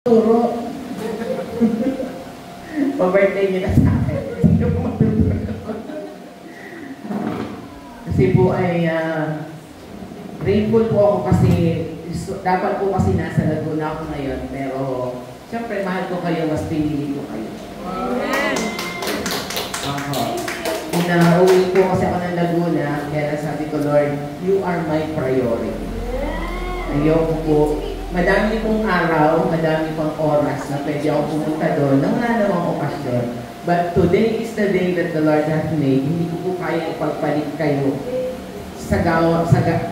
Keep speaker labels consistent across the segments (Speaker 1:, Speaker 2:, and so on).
Speaker 1: Turo. Pa-birthday niyo na sa akin. Hindi po matuturo. Kasi po ay grateful po ako kasi dapat po kasi nasa Laguna ako ngayon. Pero siyempre mahal ko kayo, mas pinili ko kayo.
Speaker 2: Amen.
Speaker 1: Pinauwi po kasi ako ng Laguna, kaya sabi ko, Lord, you are my priority. Ayoko po. Madami pong araw, madami pang oras na pwede ako pumunta doon nang wala namang okasyon. But today is the day that the Lord has made. Hindi ko po kaya ipagpalit kayo sa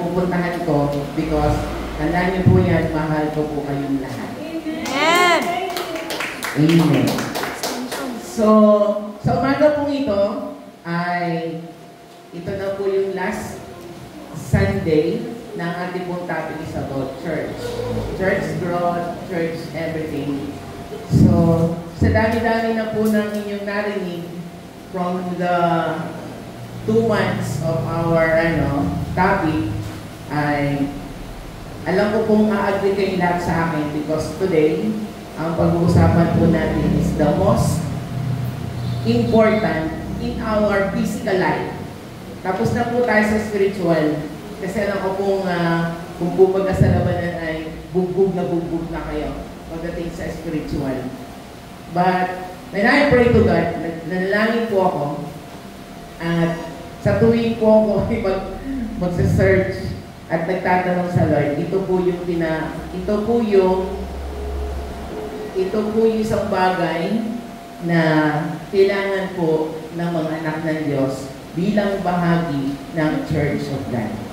Speaker 1: pupuntahan ko because tandaan niyo po yan, mahal ko po kayong lahat.
Speaker 2: Amen!
Speaker 1: Amen. So, sa umaga pong ito, ay ito na po yung last Sunday ng ating pong topic is about church. Church growth, church everything. So, sa dami-dami na po ng inyong narinig from the 2 months of our topic, ay alam ko pong a-agree kayo lahat sa akin because today, ang pag-uusapan po natin is the most important in our physical life. Tapos na po tayo sa spiritual. Kasi alam ko pong kung bumaga sa labanan ay bugbog na kayo pagdating sa spiritual. But when I pray to God, nanalangin po ako at sa tuwing po ako magsa-search at nagtatanong sa Lord, ito po yung isang bagay na kailangan po ng mga anak ng Diyos bilang bahagi ng Church of God.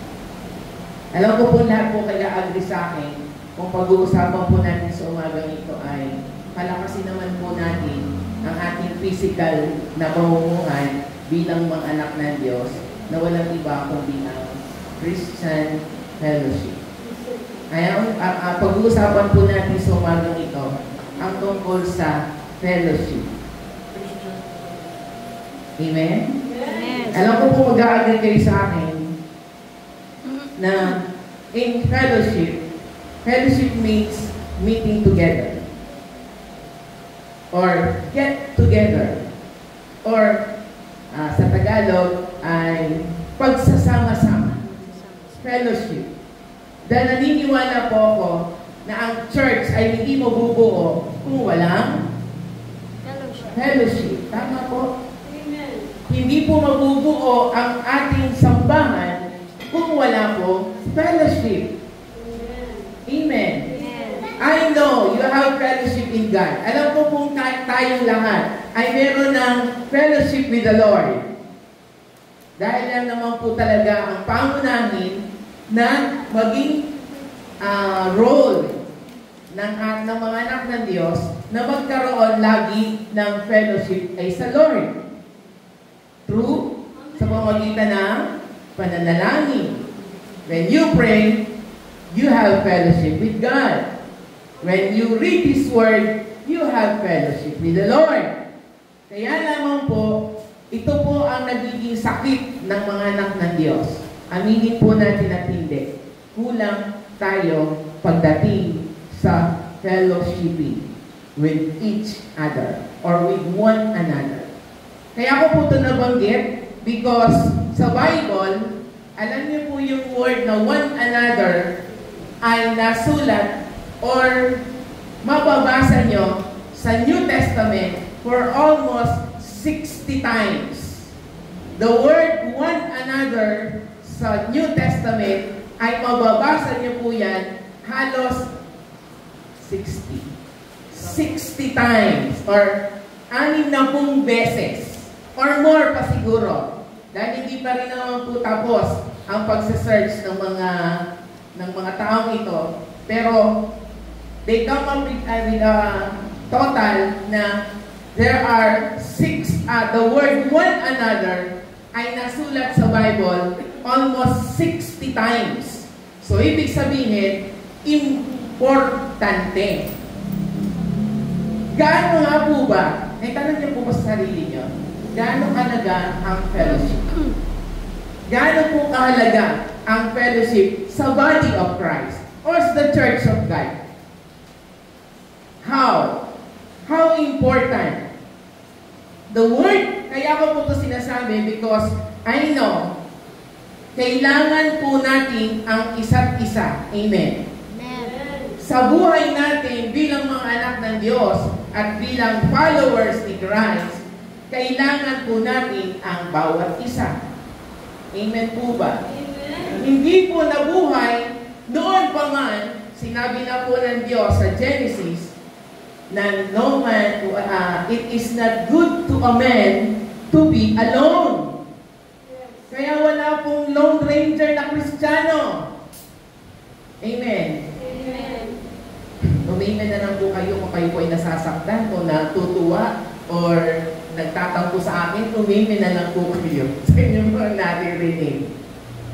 Speaker 1: Alam ko po lahat po kaya agree sa akin kung pag-uusapan po natin sa umagang ito ay palakasin naman po natin ang ating physical na pamumuhay bilang mga anak ng Diyos na walang iba kundi ang Christian fellowship. Kaya pag-uusapan po natin sa umagang ito ang tungkol sa fellowship. Amen?
Speaker 2: Amen.
Speaker 1: Alam ko po mag-a-agree kayo sa akin na in fellowship means meeting together or get together or sa Tagalog ay pagsasama-sama. Fellowship. Dahil naniniwala po ako na ang church ay hindi mabubuo kung walang fellowship. Tama po? Amen. Hindi po mabubuo ang ating sambahan kung wala po fellowship. Amen. I know you have fellowship in God. Alam ko kung tayong lahat ay meron ng fellowship with the Lord. Dahil lang naman po talaga ang pangunahin na maging role ng mga anak ng Diyos na magkaroon lagi ng fellowship ay sa Lord. True? Sa pamamagitan ng pananalangin. When you pray, you have fellowship with God. When you read His Word, you have fellowship with the Lord. Kaya lamang po, ito po ang nagiging sakit ng mga anak ng Diyos. Aminin po natin at hindi. Kulang tayo pagdating sa fellowshipping with each other or with one another. Kaya ako po ito nabanggit because sa Bible, alam niyo po yung word na one another ay nasulat or mababasa nyo sa New Testament for almost 60 times. The word one another sa New Testament ay mababasa nyo po yan halos 60 times or 60 beses or more pa siguro. Dahil hindi pa rin naman po tapos ang pagsa-search ng mga taong ito. Pero they come up with a total na there are the word one another ay nasulat sa Bible almost 60 times. So, ibig sabihin, importante. Gaano nga po ba? Tanong niyo po ba sa sarili niyo? Gaano kahalaga ang fellowship? Gaano po kahalaga ang fellowship sa body of Christ or sa the Church of God? so important. The word, kaya ko po ito sinasabi because I know, kailangan po natin ang isa't isa. Amen. Sa buhay natin bilang mga anak ng Diyos at bilang followers ni Christ, kailangan po natin ang bawat isa. Amen po ba? Amen. Hindi po nabuhay, noon pa man, sinabi na po ng Diyos sa Genesis, na no man, it is not good to a man to be alone. Kaya wala pong Lone Ranger na Kristiyano. Amen. Amen. Umiimen na lang po kayo kung kayo po ay nasasaktan o natutuwa or nagtatampo sa akin, umiimen na lang po kayo sa inyong mga naririnig.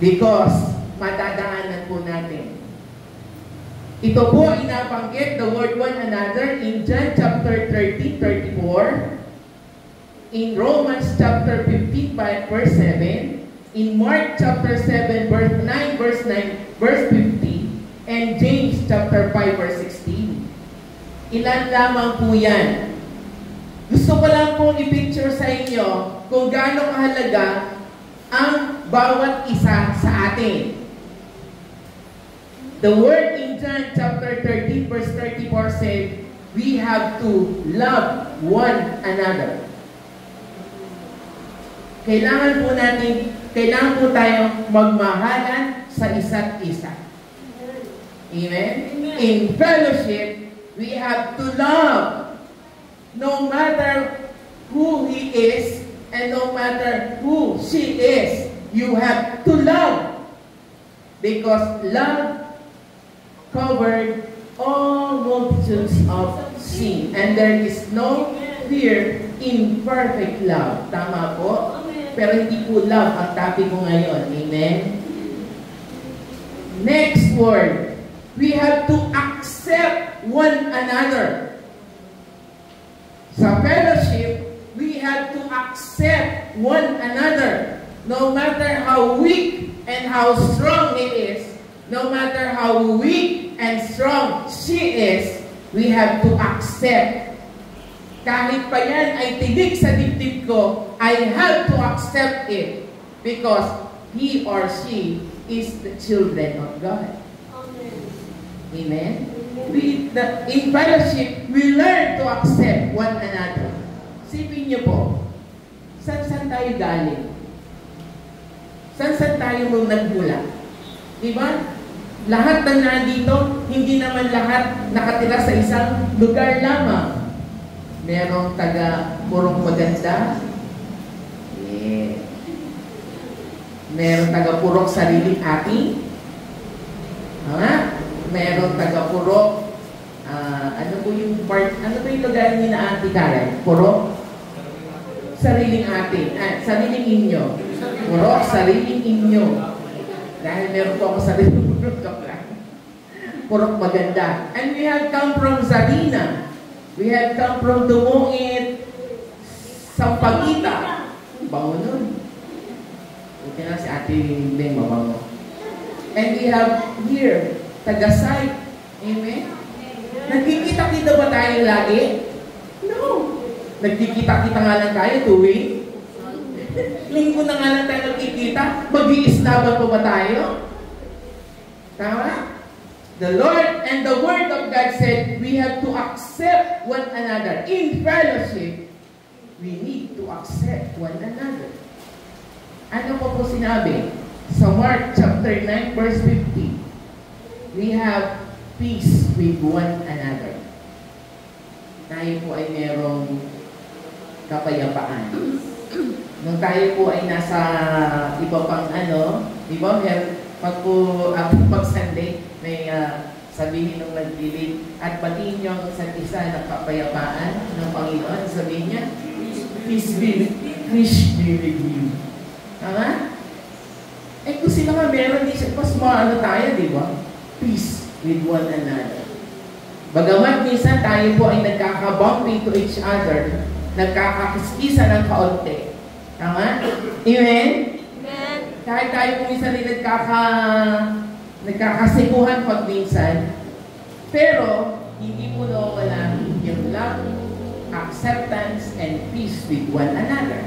Speaker 1: Because madadaanan po natin. Ito po ay nabanggit, the word one another, in John chapter 30, 34, in Romans chapter 15, verse 7, in Mark chapter 7, verse 9, verse 50, and James chapter 5, verse 16. Ilan lamang po yan. Gusto ko lang pong i-picture sa inyo kung gaano kahalaga ang bawat isa sa atin. The word in John chapter 13 verse 34 said, we have to love one another. Kailangan po tayo magmahalan sa isa't isa. Amen? In fellowship, we have to love no matter who he is and no matter who she is. You have to love because love covered all multitudes of sin. And there is no fear in perfect love. Tama po? Pero hindi po love ang topic ko ngayon. Amen? Next word. We have to accept one another. Sa fellowship, we have to accept one another. No matter how weak and how strong he is, no matter how weak and strong she is, we have to accept. Kahit pa yan ay tinig sa dibdib ko, I have to accept it because he or she is the children of God. Amen? In fellowship, we learn to accept one another. Sipin niyo po, saan tayo galing? Saan tayo nagmula? Diba? Lahat ng nandito, hindi naman lahat nakatira sa isang lugar lamang. Merong taga Purong Maganda. Merong taga Purong Sariling Ating. Merong taga Purong, ano po yung lugar ni na Auntie Karen? Purong? Sariling Ating. Sariling Inyo. Purong Sariling Inyo. Dahil meron po ako sariling Purong Maganda. And we have come from Zarina. We have come from Dumungit, Sampaguita. Bango nun. Buti na si Ate Beng mabango. And we have here, Tagasay. Amen? Nagkikita-kita ba tayo lagi? No. Nagkikita-kita nga lang tayo tuwing. Linggo na nga lang tayo nagkikita. Mag-iislaban pa ba tayo? Tama? The Lord and the Word of God said, we have to accept one another. In fellowship, we need to accept one another. Ano po sinabi? Sa Mark chapter 9, verse 50, we have peace with one another. Tayo po ay merong kapayapaan. Nung tayo po ay nasa iba pang di ba, pag Sunday, may sabihin nung nagdilig, at batiin niyo ang isa't isa ng kapayapaan ng Panginoon. Sabihin niya, peace be with you. Tama? Kung sila nga meron, mas tayo, di ba? Peace with one another. Bagamat minsan tayo po ay nagkaka-bumping to each other, nagkakakiskisa ng kaunti. Tama? Amen? Amen. Kahit tayo po minsan ay nagkakasikuhan pag minsan, pero hindi po nawawala yung love, acceptance and peace with one another.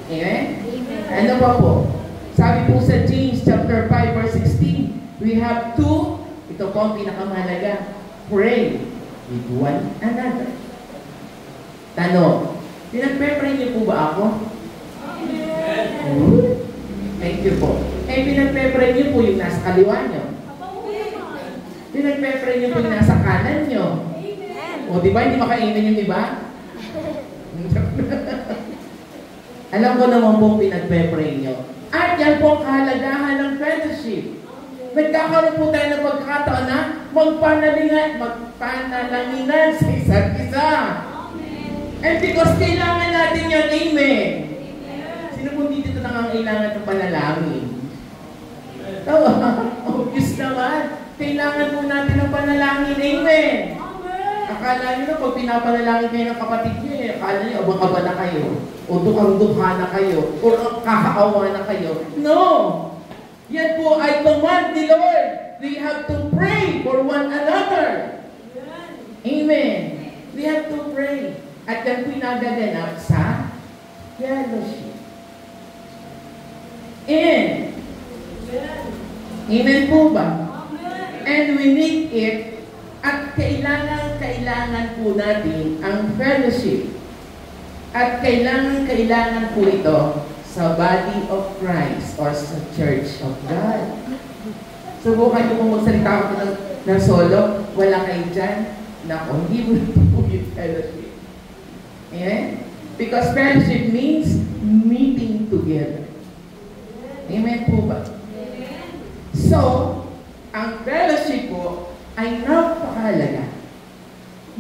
Speaker 1: Amen?
Speaker 2: Amen.
Speaker 1: Ano pa po? Sabi po sa James chapter 5 verse 16, we have to, ito po ang pinakamahalaga, pray with one another. Tanong, pinagpe-pray niyo po ba ako? Amen. Thank you po. Pinagpe-pray niyo po yung nasa kaliwa niyo. Pinagpe-pray niyo po yung nasa kanan niyo. O, di ba? Hindi makainin yung iba? Alam ko naman po pinagpe-pray niyo. At yan po ang kahalagahan ng fellowship. Nagkakaroon po tayo ng pagkakataon na magpanalanginan sa isa't isa. And because kailangan natin yan, amen. Sino po dito nangangailangan ng panalangin? Obvious naman. Kailangan po natin ng panalangin, amen. Akala nyo na pag pinapanalangin kayo ng kapatid nyo, akala nyo, abang-aba na kayo, o dukang-dukha na kayo, o kakaawa na kayo. No! Yan po ay command ni Lord. We have to pray for one another. Amen. We have to pray. At yan po nagaganap sa fellowship. And, amen po ba? And we need it. At kailangan po natin ang fellowship. At kailangan po ito sa body of Christ or sa Church of God. Subukan niyo kung magsalita ako ng solo, wala kayo dyan. Nako, hindi mo po yung fellowship. Amen? Because fellowship means meeting together. Amen po ba? So, ang fellowship po ay napakahalaga,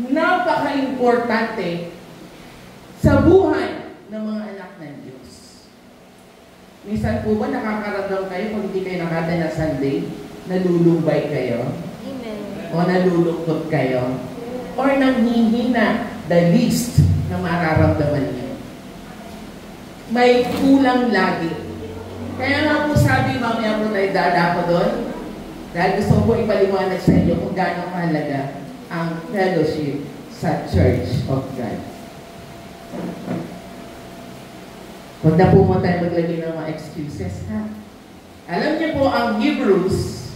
Speaker 1: napaka-importante sa buhay ng mga anak ng Diyos. Minsan po ba nakakaramdam kayo pag hindi kayo nakata na Sunday, nalulumbay kayo?
Speaker 2: Amen.
Speaker 1: O nalulungkot kayo? Or nanghihina the least na mararamdaman niyo? May kulang lagi. Kaya nga po sabi, mamaya po tayo dadako doon, dahil gusto ko ipaliwanag sa inyo kung gaano kahalaga ang fellowship sa Church of God. Huwag na po mo tayo maglagay ng mga excuses, ha? Alam niyo po ang Hebrews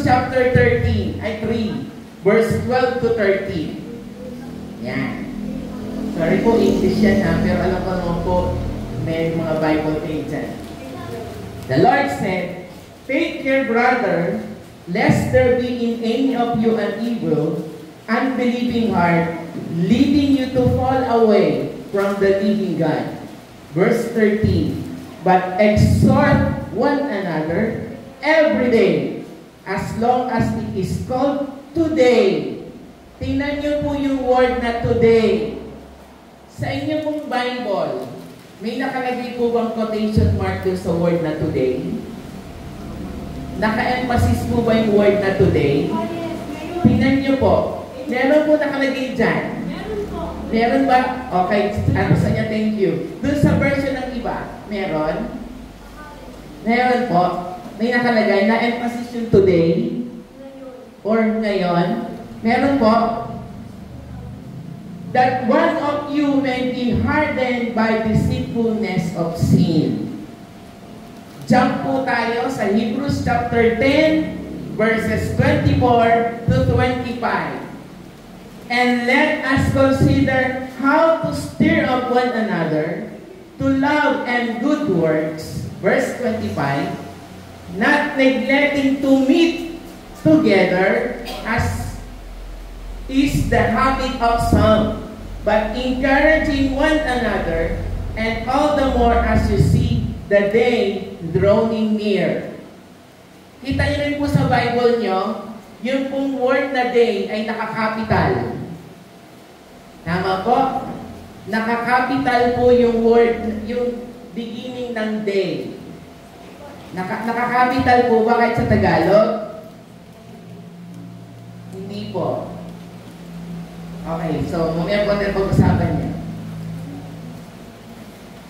Speaker 1: chapter 13, 3, verse 12 to 13. Yan. Sorry po, English yan, ha? Pero alam ko naman po, may mga Bible kayo dyan. The Lord said, "Take care, brother, lest there be in any of you an evil, unbelieving heart, leading you to fall away from the living God." Verse 13, "But exhort one another every day, as long as it is called today." Tingnan niyo po yung word na today. Sa inyo pong Bible, may nakalagay po bang quotation mark doon sa word na today? Naka-emphasis po ba yung word na today? Tingnan niyo po. Meron po nakalagay dyan. Meron ba? Okay. Ano sa niya? Thank you. Doon sa version ng iba, meron? Meron po. May nakalagay na emphasis yung today or ngayon. Meron po. That one of you may be hardened by deceitfulness of sin. Jump po tayo sa Hebrews chapter 10, verses 24 to 25. And let us consider how to stir up one another to love and good works. Verse 25, not neglecting to meet together as is the habit of some, but encouraging one another, and all the more as you see the day drawing near. Kita niyo rin po sa Bible nyo, yung pong word na day ay nakakapital. Tama po? Nakakapital po yung word, yung beginning ng day. Nakakapital po ba kahit sa Tagalog? Hindi po. Okay, so mamaya po natin pag-usapan niya.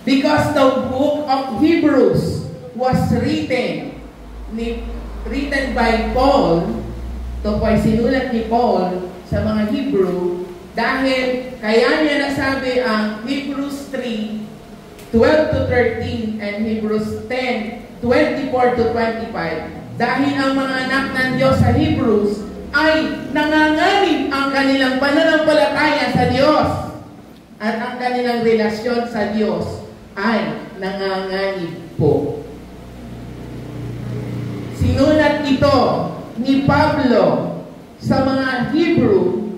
Speaker 1: Because the book of Hebrews was written by Paul, ito po ay sinulat ni Paul sa mga Hebrew Dahil, kaya niya nasabi ang Hebrews 3:12 to 13 and Hebrews 10:24 to 25. Dahil ang mga anak ng Diyos sa Hebrews ay nanganganib ang kanilang pananampalataya sa Diyos. At ang kanilang relasyon sa Diyos ay nanganganib po. Sinulat ito ni Pablo sa mga Hebrew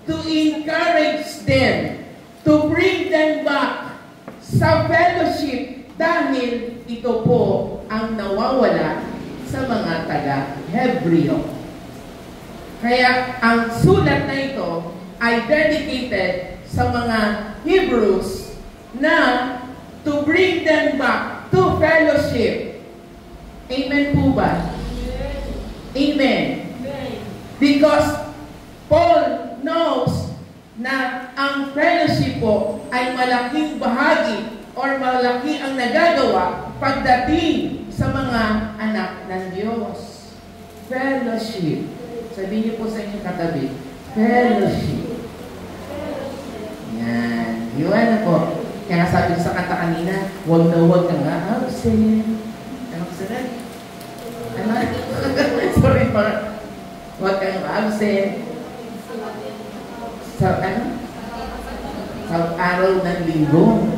Speaker 1: to encourage them, to bring them back sa fellowship dahil ito po ang nawawala sa mga taga-Hebreo. Kaya ang sulat na ito ay dedicated sa mga Hebrews na to bring them back to fellowship. Amen po ba? Amen. Because Paul knows na ang fellowship po ay malaking bahagi or malaki ang nagagawa pagdating sa mga anak ng Diyos. Fellowship. Sabihin niyo po sa inyong katabi, fellowship. Yan. Yun na po. Kaya sabi ko sa kanta kanina, huwag na huwag kang absent. Ano ko sila? Ano? Sorry pa. Huwag kang absent. Sa ano? Sa araw ng linggo.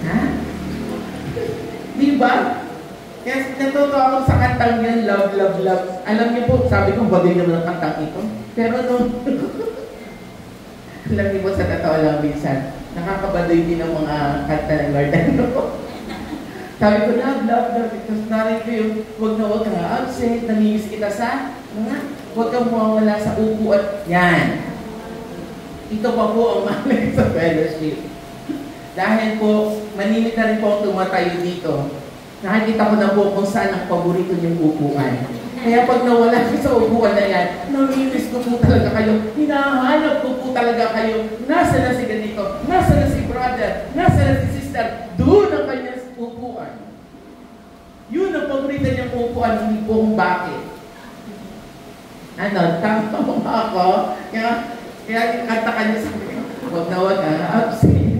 Speaker 1: Ha? Di ba? Kaya natuto ako sa kantang yan, love, love, love. Alam niyo po, sabi ko, bagay naman ang kantang ito. Pero nung, alam niyo po sa totoo lang minsan, nakakabadoy din ang mga kanta ng Lord. Sabi ko, love, love, love. Tapos narin ko yung, huwag na huwag kang absent, namimiss kita sa, huwag kang mawawala sa upuan. Yan. Ito pa po ang mahalaga sa fellowship. Dahil po, maninit na rin po ang tumatayo dito. Nakikita ko na po kung saan ang paborito niyong upuan. Kaya pag nawala ko sa upuan na yan, namimiss ko po talaga kayo. Hinahanap ko po talaga kayo. Nasa na si ganito? Nasa na si brother? Nasa na si sister? Doon ang kanyang upuan. Yun ang paborito niyang upuan, hindi po kung bakit. Ano, tama mo ako? Kaya kanta ka niya sa akin, huwag na huwag absent.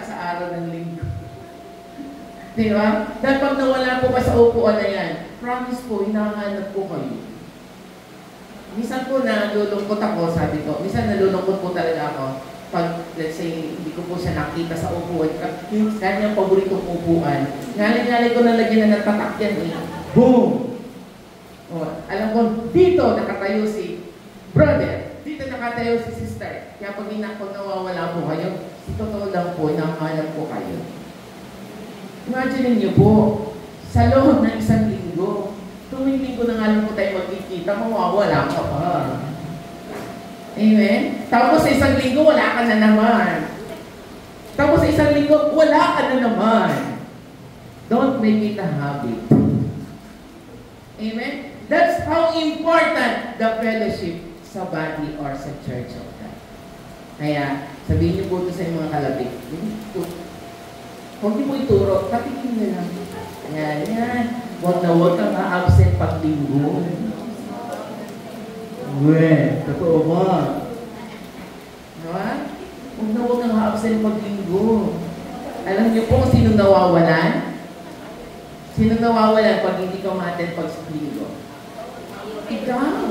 Speaker 1: Sa araw ng linggo. Di ba? Dahil pag nawala po ka sa upuan na yan, promise po, hinahanap po kayo. Minsan po nalulungkot ako, sabi ko. Minsan nalulungkot po talaga ako. Pag, let's say, hindi ko po siya nakita sa upuan. Yung kanyang paboritong upuan. Ngalay-ngalay ko na lagyan na natatak yan eh. Boom! O, alam ko, dito nakatayo si brother. Dito nakatayo si sister. Kaya pag nawawala po kayo, totoo lang po, hinahanap po kayo. Imagine niyo po, sa loob ng isang linggo, tuwing linggo na nga lang po tayo magkikita, mawawala ka pa. Amen? Tapos sa isang linggo, wala ka na naman. Tapos sa isang linggo, wala ka na naman. Don't make it a habit. Amen? That's how important the fellowship sa body or sa church of God. Kaya, sabihin niyo po ito sa mga kalabit. Huwag niyo po ituro, tapikin niyo lang. Yan, yan. Huwag na huwag kang absent pag linggo. Totoo ba? Diba? Huwag na huwag kang absent pag linggo. Alam niyo po kung sino nawawalan? Sino nawawalan pag hindi ka ma-attend pag linggo? Ikaw.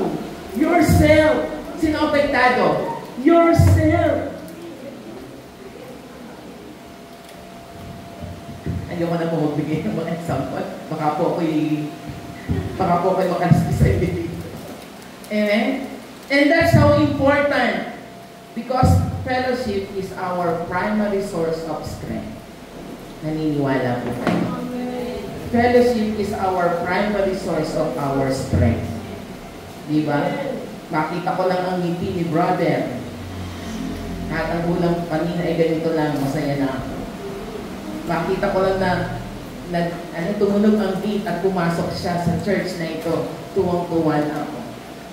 Speaker 1: Yourself. Sino apektado? Yourself. Ayaw ko na po magbigay ng mga example. Baka po ako'y makaliskis sa ibig. Amen? And that's how important. Because fellowship is our primary source of strength. Naniniwala po tayo. Fellowship is our primary source of our strength. Diba? Makita ko lang ang ngiti ni brother. At ang ulang kanina ay ganito lang, masaya na ako. Makita ko lang na tumunog ang beat at pumasok siya sa church na ito. Tuwang-tuwa na ako.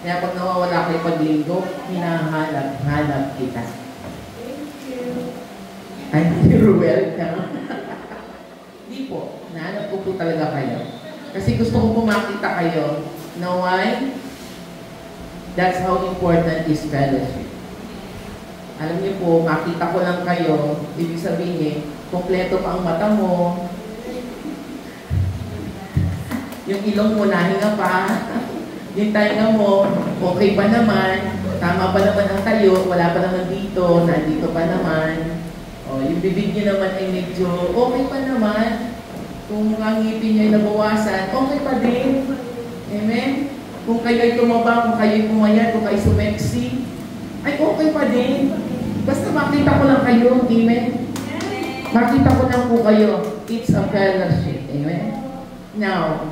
Speaker 1: Kaya pag nawawala kayo paglinggo, hinahanap kita. Ay, Ruel ka. Hindi po. Nahanap ko po talaga kayo. Kasi gusto ko po makita kayo na why? That's how important is fellowship. Alam niyo po, makita ko lang kayo, ibig sabihin, kompleto pa ang mata mo, yung ilong mo, nahinga pa, yung tainga mo, okay pa naman, tama pa naman ang tayo, wala pa naman dito, nandito pa naman. O, yung bibig niyo naman ay medyo okay pa naman. Kung ang ngipin niyo ay nabawasan, okay pa din. Amen? Kung kayo ay tumaba, kung kayo ay pumayat, kung kayo sumeksi, ay okay pa din. Basta makita ko lang kayo, amen? Makita ko lang po kayo. It's a fellowship, amen? Now,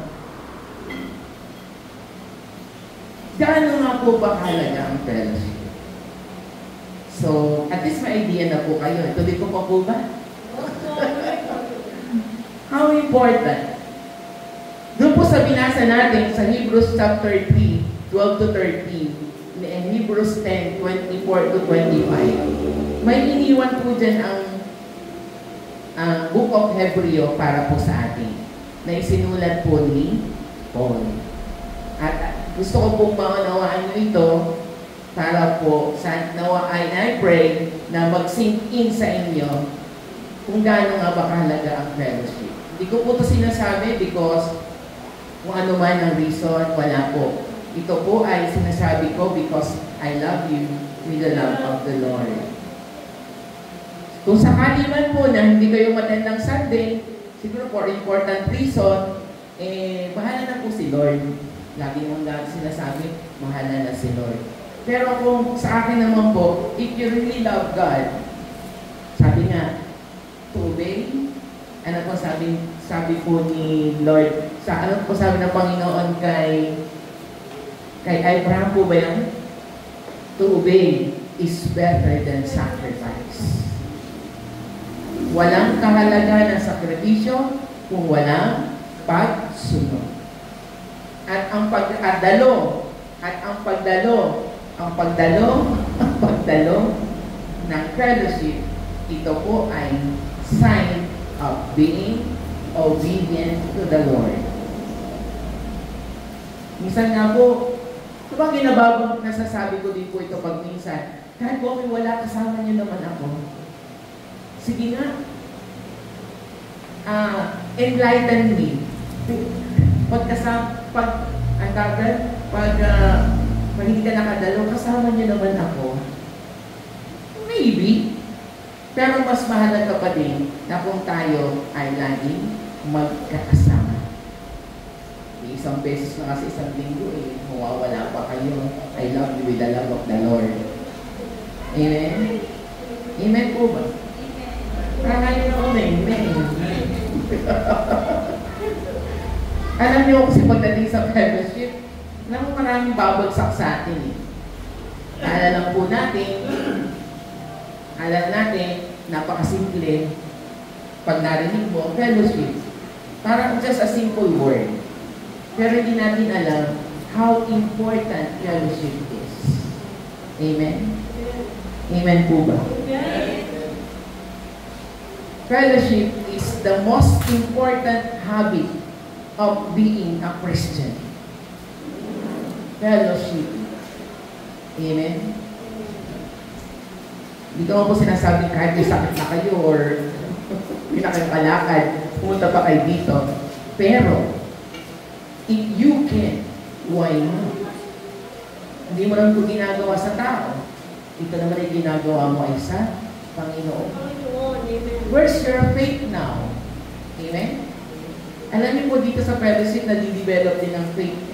Speaker 1: gaano nga po ba halaga ang fellowship? So, at least may idea na po kayo. Tuloy ko pa po ba? How important? Doon po sa binasa natin sa Hebrews chapter 3, 12 to 13, and Hebrews 10, 24 to 25. May iniwan po dyan ang Book of Hebreo para po sa atin, na isinulat po ni Paul. At gusto ko pong maunawaan nyo ito para po sa nawa I pray na mag-sink in sa inyo kung gaano nga ba kahalaga ang fellowship. Hindi ko po ito sinasabi because kung ano man ang reason, wala po. Ito po ay sinasabi ko because I love you with the love of the Lord. Kung sakali man po na hindi kayo matandang Sunday, siguro for important reason, bahala na po si Lord. Lagi mong sinasabi, bahala na si Lord. Pero kung sa akin naman po, if you really love God, sabi nga, to obey, ano po sabi po ni Lord, ano po sabi ng Panginoon kay Abraham po ba yan? To obey is better than sacrifice. Walang kahalaga ng sakripisyo kung walang pagsunod. At ang pagdalo ng fellowship, ito po ay sign of being obedient to the Lord. Minsan nga po, ito ba ginababang nasasabi ko din po ito pag minsan, kahit po may wala, kasama niyo naman ako. Sige nga, enlighten me. Pag hindi ka nakadalo, kasama niyo naman ako. Maybe. Pero mas mahalaga pa din na kung tayo ay laging magkakasama. Isang beses na kasi isang linggo mawawala pa kayo. I love you with the love of the Lord. Amen? Amen po ba? Parang ngayon ako na amen. Alam niyo kasi pagdating sa fellowship, maraming babagsak sa atin Alala natin, napakasimple. Pag narinig mo, fellowship. Parang just a simple word. Pero hindi natin alam how important fellowship is. Amen? Amen po ba? Fellowship is the most important habit of being a Christian. Fellowship. Amen? Hindi ko po sinasabi kahit may sakit na kayo or hindi na kayong kalakad, pumunta pa kayo dito. Pero, if you can, why not? Hindi mo lang ito ginagawa sa tao. Ito naman ay ginagawa mo ay sa Panginoon. Where's your faith now? Amen? Alam niyo po dito sa fellowship na di-develop din ang faith.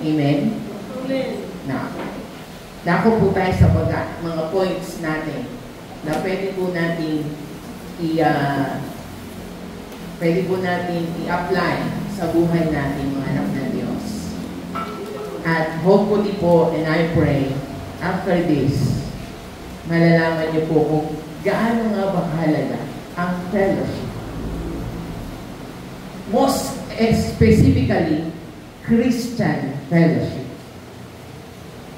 Speaker 1: Amen? Amen. Nako po tayo sa mga points natin na pwede po natin i-apply sa buhay natin, mga anak ng Diyos. At hopefully po, and I pray, after this, malalaman niyo po kung gaano nga ba kahalaga ang fellowship. Most specifically, Christian fellowship.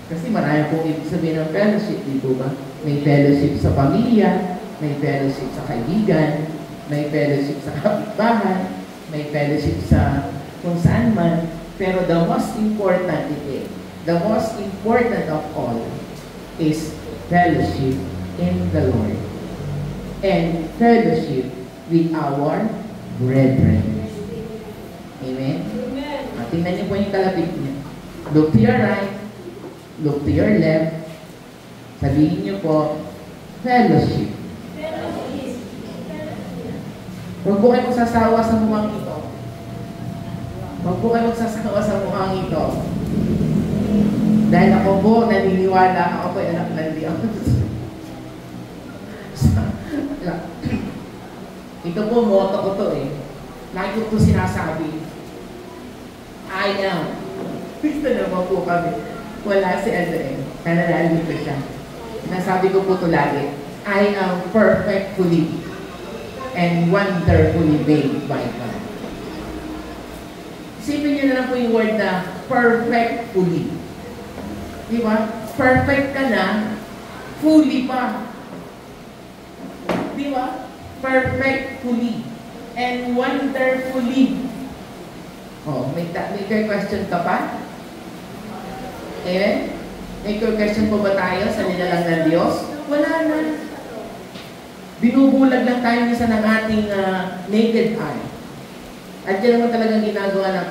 Speaker 1: Kasi marami pong ibig sabihin ng fellowship, di po ba? May fellowship sa pamilya, may fellowship sa kaibigan, may fellowship sa kapitbahay, may fellowship sa kung saan man. Pero the most important the most important of all is fellowship in the Lord and fellowship with our brethren. Amen? Tingnan niyo po yung kalapit niyo. Look to your right, look to your left. Sabihin niyo po, fellowship. Huwag po kayo magsasawa sa mukhang ito. Huwag po kayo magsasawa sa mukhang ito. Dahil ako po, naniniwala, ako po anak ng Diyos. Ito po, motto ko to eh. Lagi ko ito sinasabi. I am. Gusto naman po kami. Wala si ano eh. Nanalali ko siya. Nasabi ko po ito lagi. I am perfectly and wonderfully made by God. Isipin niyo na lang po yung word na perfectly. Di ba? Perfect ka na, fully pa. Di ba? Perfectly and wonderfully. Oh, may question ka pa? Amen? May question po ba tayo sa nilalang ng Diyos? Wala na. Binubulag lang tayo isa ng ating naked eye. At yan naman talagang ginagawa ng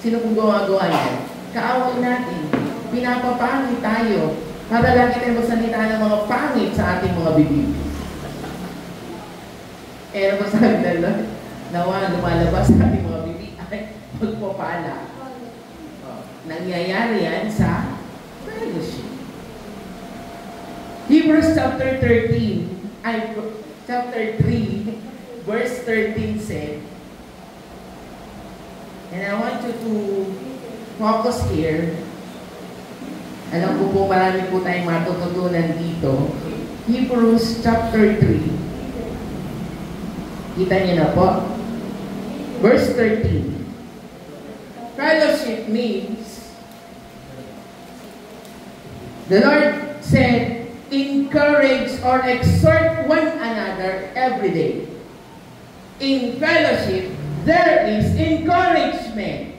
Speaker 1: sino kung gawa-gawa yan? Kaaway natin. Pinapapangit tayo para lagi tayo magsalita ng mga pangit sa ating mga bibig. Eh, ano ba sabi na Lord? Nawa, lumalabas sa ating mga bibig ay magpapala. Nangyayari yan sa fellowship. Hebrews chapter 3, verse 13 said, and I want you to focus here. Alam ko po marami po tayong matututunan dito. Hebrews chapter 3. Kita niyo na po. Verse 13. Fellowship means the Lord said, encourage or exhort one another every day. In fellowship, there is encouragement.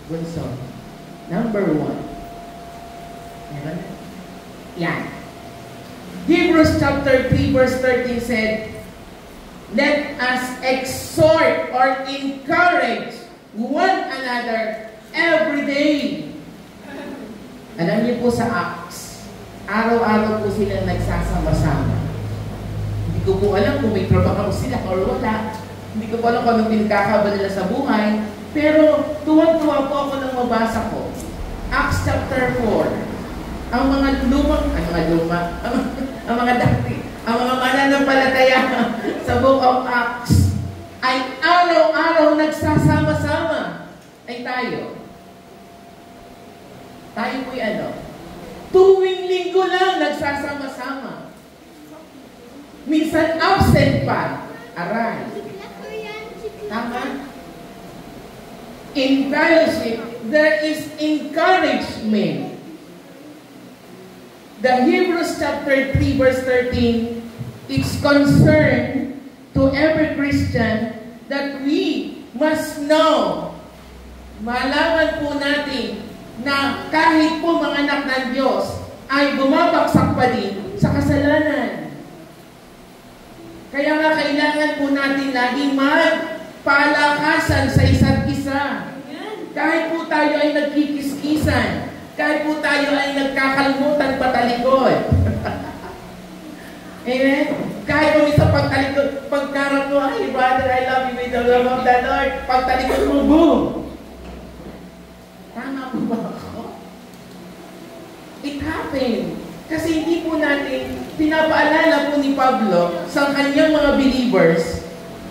Speaker 1: Good song. Number 1. Meron? Yan. Hebrews chapter 3 verse 13 said, let us exhort or encourage one another every day. Alam niyo po sa Acts, araw-araw po silang nagsasama-sama. Hindi ko po alam kung may trabaho sila or wala. Hindi ko po alam kung anong pinagkakaba nila sa buhay. Pero tuwang-tuwa po ako nang mabasa ko. Acts chapter 4. Ang mga mananampalataya sa Book of Acts ay araw-araw nagsasama-sama. Ay tayo. Tayo po'y tuwing linggo lang nagsasama-sama. Minsan absent pa. Aray. Tama? In fellowship, there is encouragement. The Hebrews chapter 3 verse 13 is concerned to every Christian that we must know. Malaman po natin na kahit po mga anak ng Diyos ay bumabagsak pa din sa kasalanan. Kaya nga kailangan po natin laging magpalakasan sa isa't isa. Kahit po tayo ay nagkikiskisan, kahit po tayo ay nagkakalmutan patalikod. Amen? Kahit po isa pagtalikod, pagkarap mo, ay brother, I love you with the love of the Lord. Pagtalikod mo, boom! Tama po ba ako? It happened. Kasi hindi po natin pinapaalala po ni Pablo sa kanyang mga believers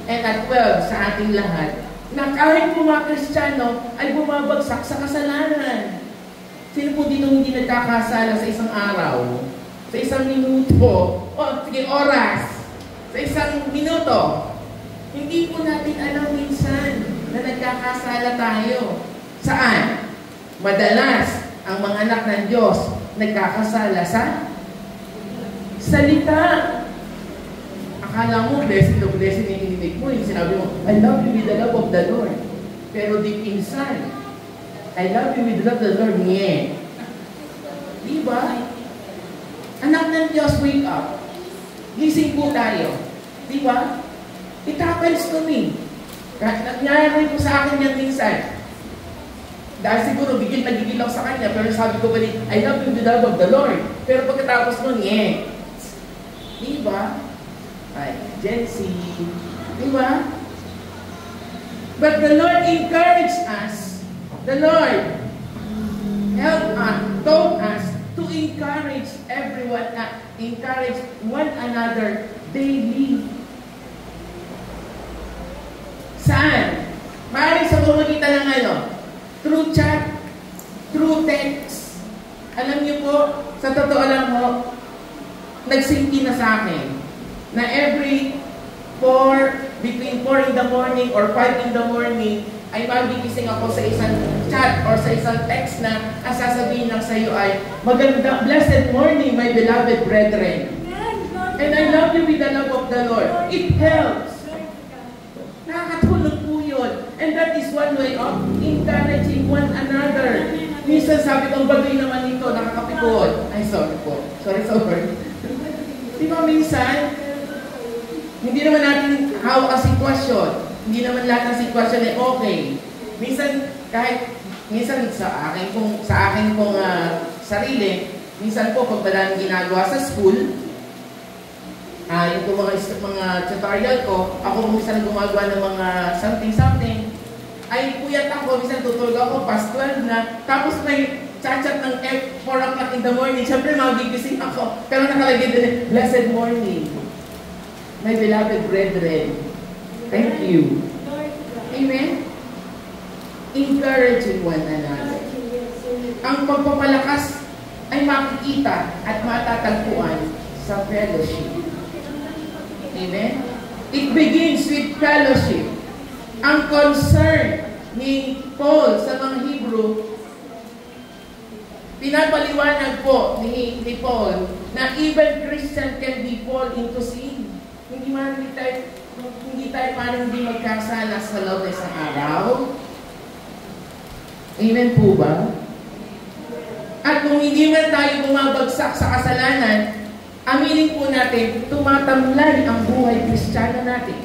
Speaker 1: and at 12 sa ating lahat na kahit po mga Kristiyano ay bumabagsak sa kasalanan. Sino po dito hindi nagkakasala sa isang araw? Sa isang minuto? O sige, oras? Sa isang minuto? Hindi po natin alam minsan na nagkakasala tayo. Saan? Madalas, ang mga anak ng Diyos nagkakasala sa salita. Akala mo, blessing yung ininig mo. Yung sinabi mo, I love you with the love of the Lord. Pero deep inside, I love you with love the Lord. Yeah. Diba? Anak ng Diyos, wake up. Gising po tayo. Diba? It happens to me. Nangyayari po sa akin yan minsan. Dahil siguro gigil na gigil ako sa kanya, pero sabi ko pa rin, I love you with the love of the Lord. Pero pagkatapos nun, yeah. Diba? Ay, Gen Z. Diba? But the Lord encouraged us. The Lord helped us, told us to encourage everyone, encourage one another daily. Saan? Maaaring sa pamamagitan ng ano? Through chat, through text. Alam niyo po, sa totoo lang mo, nagsinki na sa akin na every between 4 in the morning or 5 in the morning, ay magigising ako sa isang chat or sa isang text na ang sasabihin lang sa iyo ay, maganda, blessed morning, my beloved brethren. And I love you with the love of the Lord. It helps. Nakakatulog po yun. And that is one way of encouraging one another. Minsan sabi ko, ang bagay naman nito, nakakapikon. Ay, sorry po. Sorry. Di ba minsan, hindi naman natin hawak ang sitwasyon. Hindi naman lahat ng sitwasyon ay okay. Minsan sa akin pong sarili, minsan po pag maraming ginagawa sa school, yung mga tutorial ko, ako minsan gumagawa ng mga something, ay puyat ako, minsan tutulog ako, past 12 na, tapos may chat ng 4 o'clock in the morning, syempre magigising ako, pero nakalagay din, blessed morning, my beloved brethren, thank you. Amen? Encouraging one another. Ang pagpapalakas ay makikita at matatagpuan sa fellowship. Amen? It begins with fellowship. Ang concern ni Paul sa mga Hebrew, pinapaliwanag po ni Paul na even Christian can be fall into sin. Hindi tayo parang hindi magkasala sa loob ng isang araw. Amen po ba? At kung hindi man tayo bumabagsak sa kasalanan, aminin po natin, tumatamlay ang buhay Kristiyano natin.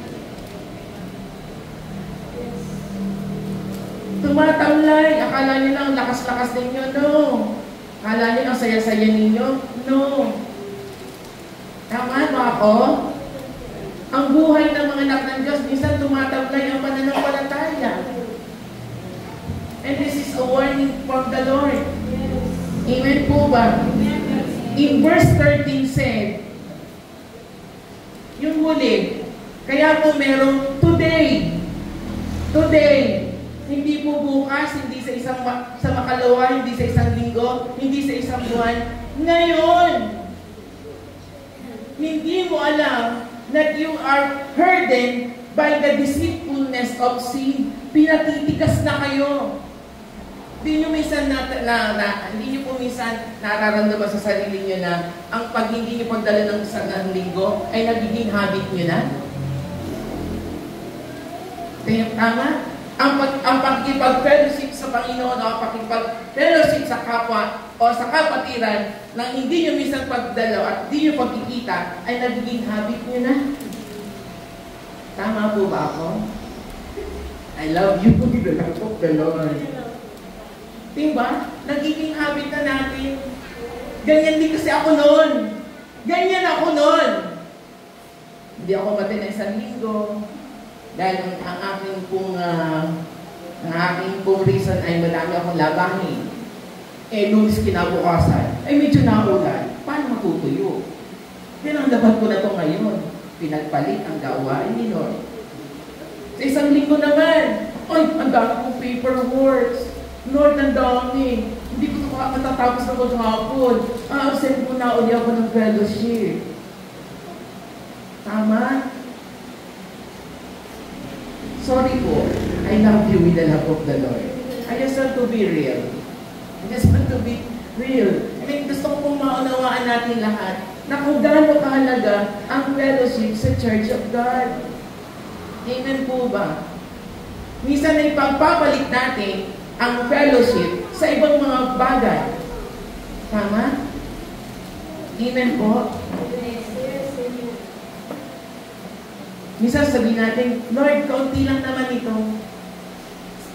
Speaker 1: Tumatamlay. Akala nyo lang lakas-lakas ninyo? No. Akala nyo lang saya-saya ninyo? No. Tama ba ako? Ang buhay ng mga anak ng Diyos, minsan tumatamlay ang pananampalataya. And this is a warning from the Lord. Amen po ba? In verse 13 said, yung huli, kaya po merong today, hindi po bukas, hindi sa makalawa, hindi sa isang linggo, hindi sa isang buwan, ngayon, hindi mo alam that you are hardened by the deceitfulness of sin. Pinatitigas na kayo. Hindi nyo minsan nararamdaman sa sarili nyo na ang pag hindi nyo pagdala ng isang linggo ay nagiging habit nyo na? Tama? Ang pakikipag-fellowship sa Panginoon o pakikipag-fellowship sa kapwa o sa kapatiran na hindi nyo minsan pagdalaw at hindi nyo pagkikita ay nagiging habit nyo na? Tama po ba ako? I love you with the love of the Lord. Diba? Nagiging habit na natin. Ganyan din kasi ako noon. Ganyan ako noon. Hindi ako mati na isang linggo. Dahil ang aking pong reason ay madami akong labahin. Lunes kinabukasan, ay medyo naulan. Paano matutuyo? Yan ang laban ko na ito ngayon. Pinagpalit ang gawain ni Lord. Sa isang linggo naman, ang dami kong paperwork. Lord, ang dami. Hindi ko matatapos na maghapon. Send ko na uli ako ng fellowship. Tama? Sorry po. I love you with the love of the Lord. I just want to be real. I just want to be real. I mean, gusto ko pong maunawaan natin lahat na kung gaano kahalaga ang fellowship sa Church of God. Amen po ba? Minsan ay pagpapalit natin ang fellowship sa ibang mga bagay. Tama? Amen po? Minsan sabihin natin, Lord, kaunti lang naman ito.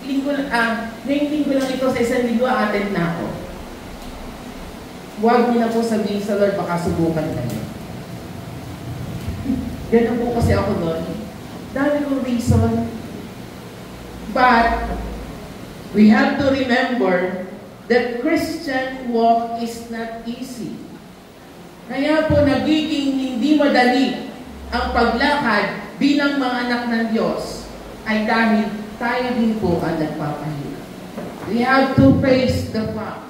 Speaker 1: Ngayong linggo lang ito, sa isang linggo, attend na ako. Huwag niyo na po sabihin sa Lord, baka subukan kayo. Ganun po kasi ako doon. Dami kong reason. But, we have to remember that Christian walk is not easy. Kaya po nagiging hindi madali ang paglakad bilang mga anak ng Diyos ay dahil tayo din po ang nagpapahirap. We have to face the fact.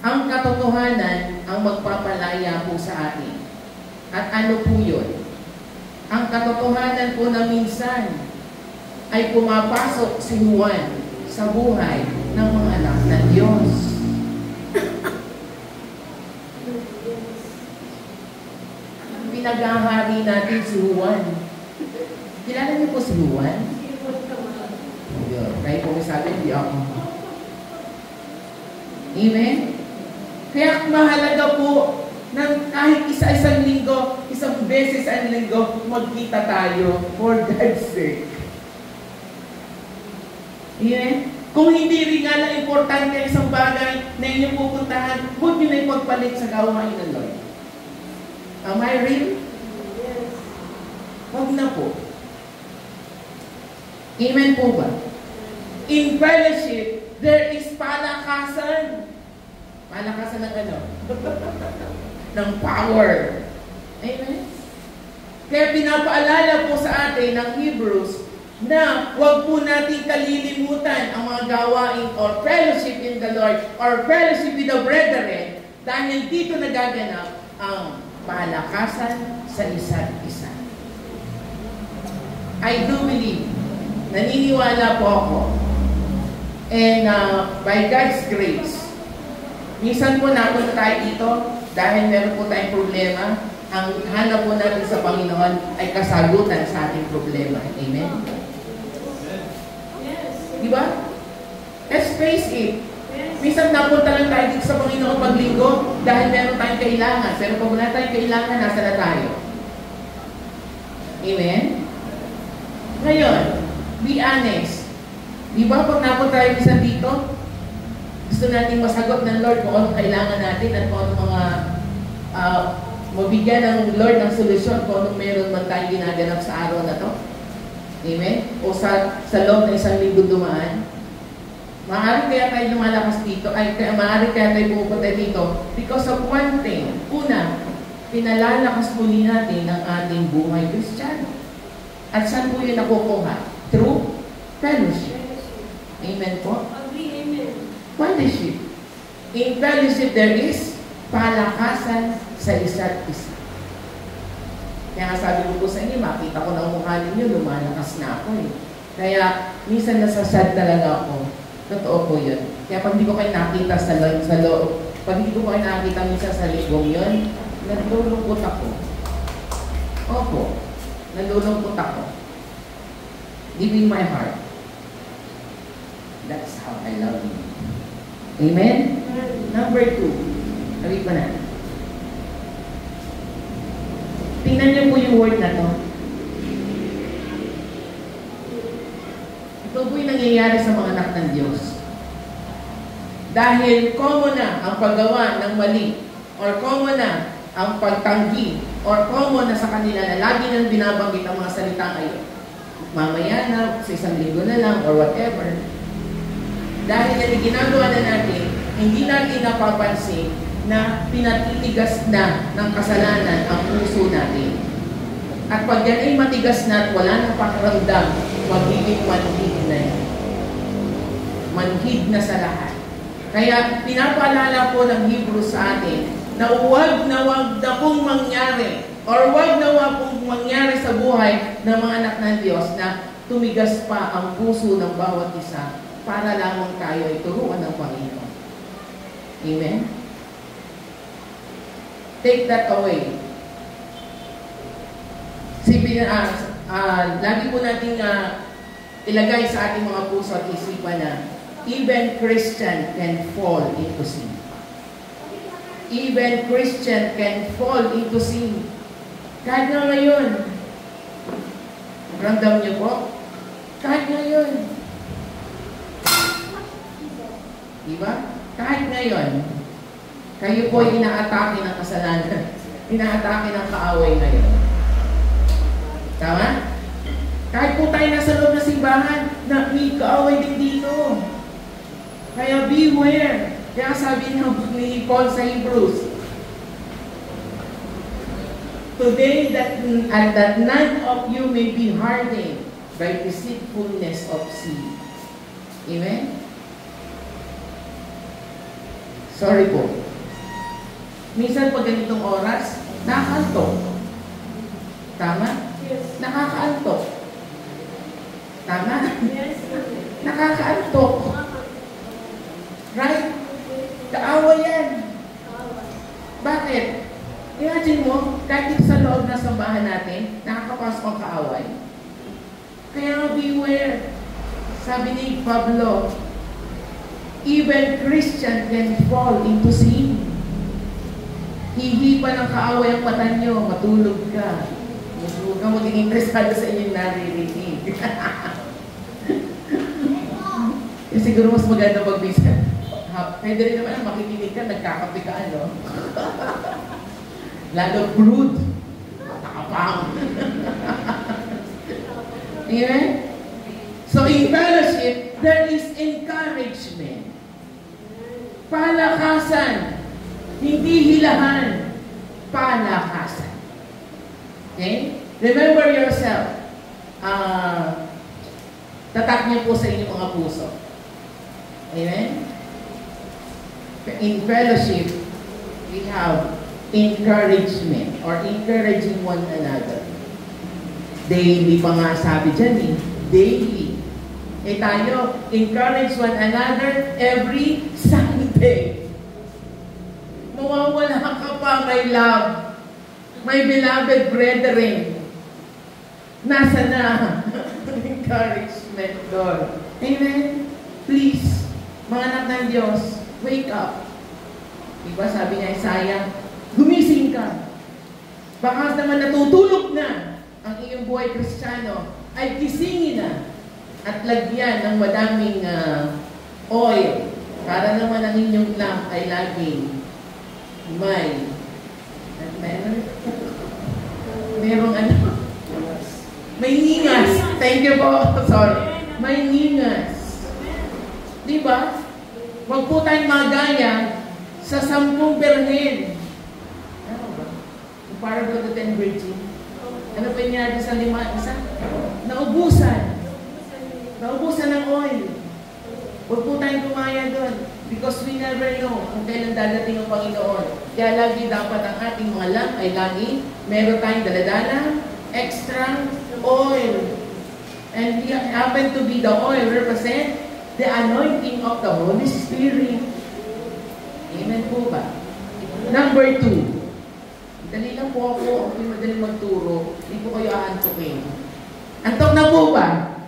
Speaker 1: Ang katotohanan ang magpapalaya po sa atin. At ano po yun? Ang katotohanan po na minsan ay pumapasok si Juan sa buhay ng mga anak ng Diyos. Pinaghahari natin si Juan. Kilala niyo po si Juan? Kayo po may sabi, hindi ako. Amen? Kaya mahalaga po ng kahit isa-isang linggo, isang beses ang linggo, magkita tayo for God's sake. Amen? Kung hindi rin nga lang importante ang isang bagay na inyong pupuntahan, huwag nyo na ipagpalit sa gawain ng Lord. Am I real? Yes. Huwag na po. Amen po ba? In fellowship, there is palakasan. Palakasan ng ano? Ng power. Amen? Kaya pinapaalala po sa atin ng Hebrews na huwag po natin kalilimutan ang mga gawain or fellowship in the Lord or fellowship with the brethren dahil dito nagaganap ang palakasan sa isa't isa. I do believe, naniniwala po ako, and by God's grace, minsan po napunta tayo dito dahil meron po tayong problema. Ang hanap po natin sa Panginoon ay kasagutan sa ating problema. Amen? Di ba? Let's face it. Minsan napunta lang tayo dito sa Panginoon paglinggo dahil meron tayong kailangan. Pero pag wala tayong kailangan, nasa na tayo? Amen? Ngayon, be honest. Di ba pag napunta tayo minsan dito, gusto natin masagot ng Lord kung anong kailangan natin at kung anong mga mabigyan ng Lord ng solusyon kung anong meron man tayong ginaganap sa araw na to. Amen? O sa loob ng isang linggo dumaan. Maaari kaya tayo lumalakas dito, maaari kaya tayo pumupunta dito because of one thing. Una, pinalalakas muli natin ang ating buhay Kristiyano. At saan po yun nakukuha? Through fellowship. Amen po?
Speaker 2: Amen.
Speaker 1: Fellowship. In fellowship, there is palakasan sa isa't isa. Kaya sabi ko po sa inyo, makita ko ng mukha ninyo, lumalakas na ako eh. Kaya, minsan nasasad talaga ako. Totoo po yun. Kaya pag hindi ko kayo nakita sa loob, pag hindi ko kayo nakita minsan sa libong yun, nalulungkot ako. Opo, nalulungkot ako. Giving my heart. That's how I love you. Amen? Number 2. Sabi pa na. Tingnan niyo po yung word na to. Ito po yung nangyayari sa mga anak ng Diyos. Dahil common na ang paggawa ng mali, or common na ang pagtanggi, or common na sa kanila na lagi nang binabanggit ang mga salitang ayon. Mamaya na, sa isang linggo na lang, or whatever. Dahil yan ginagawa na natin, hindi natin napapansin na pinatitigas na ng kasalanan ang puso natin. At pag yan ay matigas na at wala nang pakiramdam, magiging manhid na yan. Manhid na sa lahat. Kaya pinapaalala po ng Hebrews sa atin na huwag na pong mangyari or huwag na pong mangyari sa buhay ng mga anak ng Diyos na tumigas pa ang puso ng bawat isa para lamang tayo ay turuan ng Panginoon. Amen? Take that away. Lagi po natin ilagay sa ating mga puso at isipan na even Christian can fall into sin. Even Christian can fall into sin. Kahit na ngayon, ramdam niyo po? Kahit ngayon. Diba? Kahit ngayon, kayo po ay inaatake ng kasalanan. Inaatake ng kaaway ngayon. Tama? Kahit po tayo nasa loob ng simbahan, na may kaaway din dito. Kaya beware. Kaya sabi ni Paul sa Hebrews, today that none of you may be hardened by deceitfulness of sin. Amen? Sorry po. Minsan pag ganitong oras, nakakantok. Tama?
Speaker 2: Yes.
Speaker 1: Nakakaantok. Tama?
Speaker 2: Yes.
Speaker 1: Nakakaantok. Right? Kaawa yan. Bakit? Imagine mo, kahit dito sa loob ng sambahan natin, nakakapasok ang kaaway. Kaya beware. Sabi ni Pablo, even Christian can fall into sin. Hihipa ng kaaway ang mata nyo, matulog ka. Huwag kang maging interesado sa inyong naririnig. Siguro mas maganda pag-visit. Pwede rin naman makikinig ka, nagkakape ka, ano? Lalo brood. Takapang. Amen? So in fellowship, there is encouragement. Palakasan. Hindi hilahan. Palakasan. Okay? Remember yourself. Tatak niyo po sa inyong mga puso. Amen? In fellowship, we have encouragement or encouraging one another. Daily pa nga sabi dyan eh. Daily. Tayo, encourage one another every Sunday. Mawawala ka pa, my love. My beloved brethren. Nasa na? Encouragement, Lord. Amen? Please, mga anak ng Diyos, wake up. Diba sabi niya, Isaiah, gumising ka. Baka naman natutulog na ang iyong buhay Kristiyano, ay gisingin na at lagyan ng madaming oil para naman ang inyong lamp ay laging merong ano? May ningas. Thank you po. Sorry. May ningas. Diba? Huwag po tayong magaya sa 10 berhen. Ano ba? Para ba the 10 virgin? Ano pa nangyari sa 5? Isa? Naubusan. Naubusan ng oil. Huwag po tayong gumaya doon. Because we never know kung kailan dadating ang Panginoon. Kaya lagi dapat ang ating mga lamp ay lagi meron tayong daladala, extra oil. And we happen to be the oil represent the anointing of the Holy Spirit. Amen po ba? Number 2. Dali lang po ako. Ako madaling magturo. Hindi po kayo aantukin. Antok na po ba?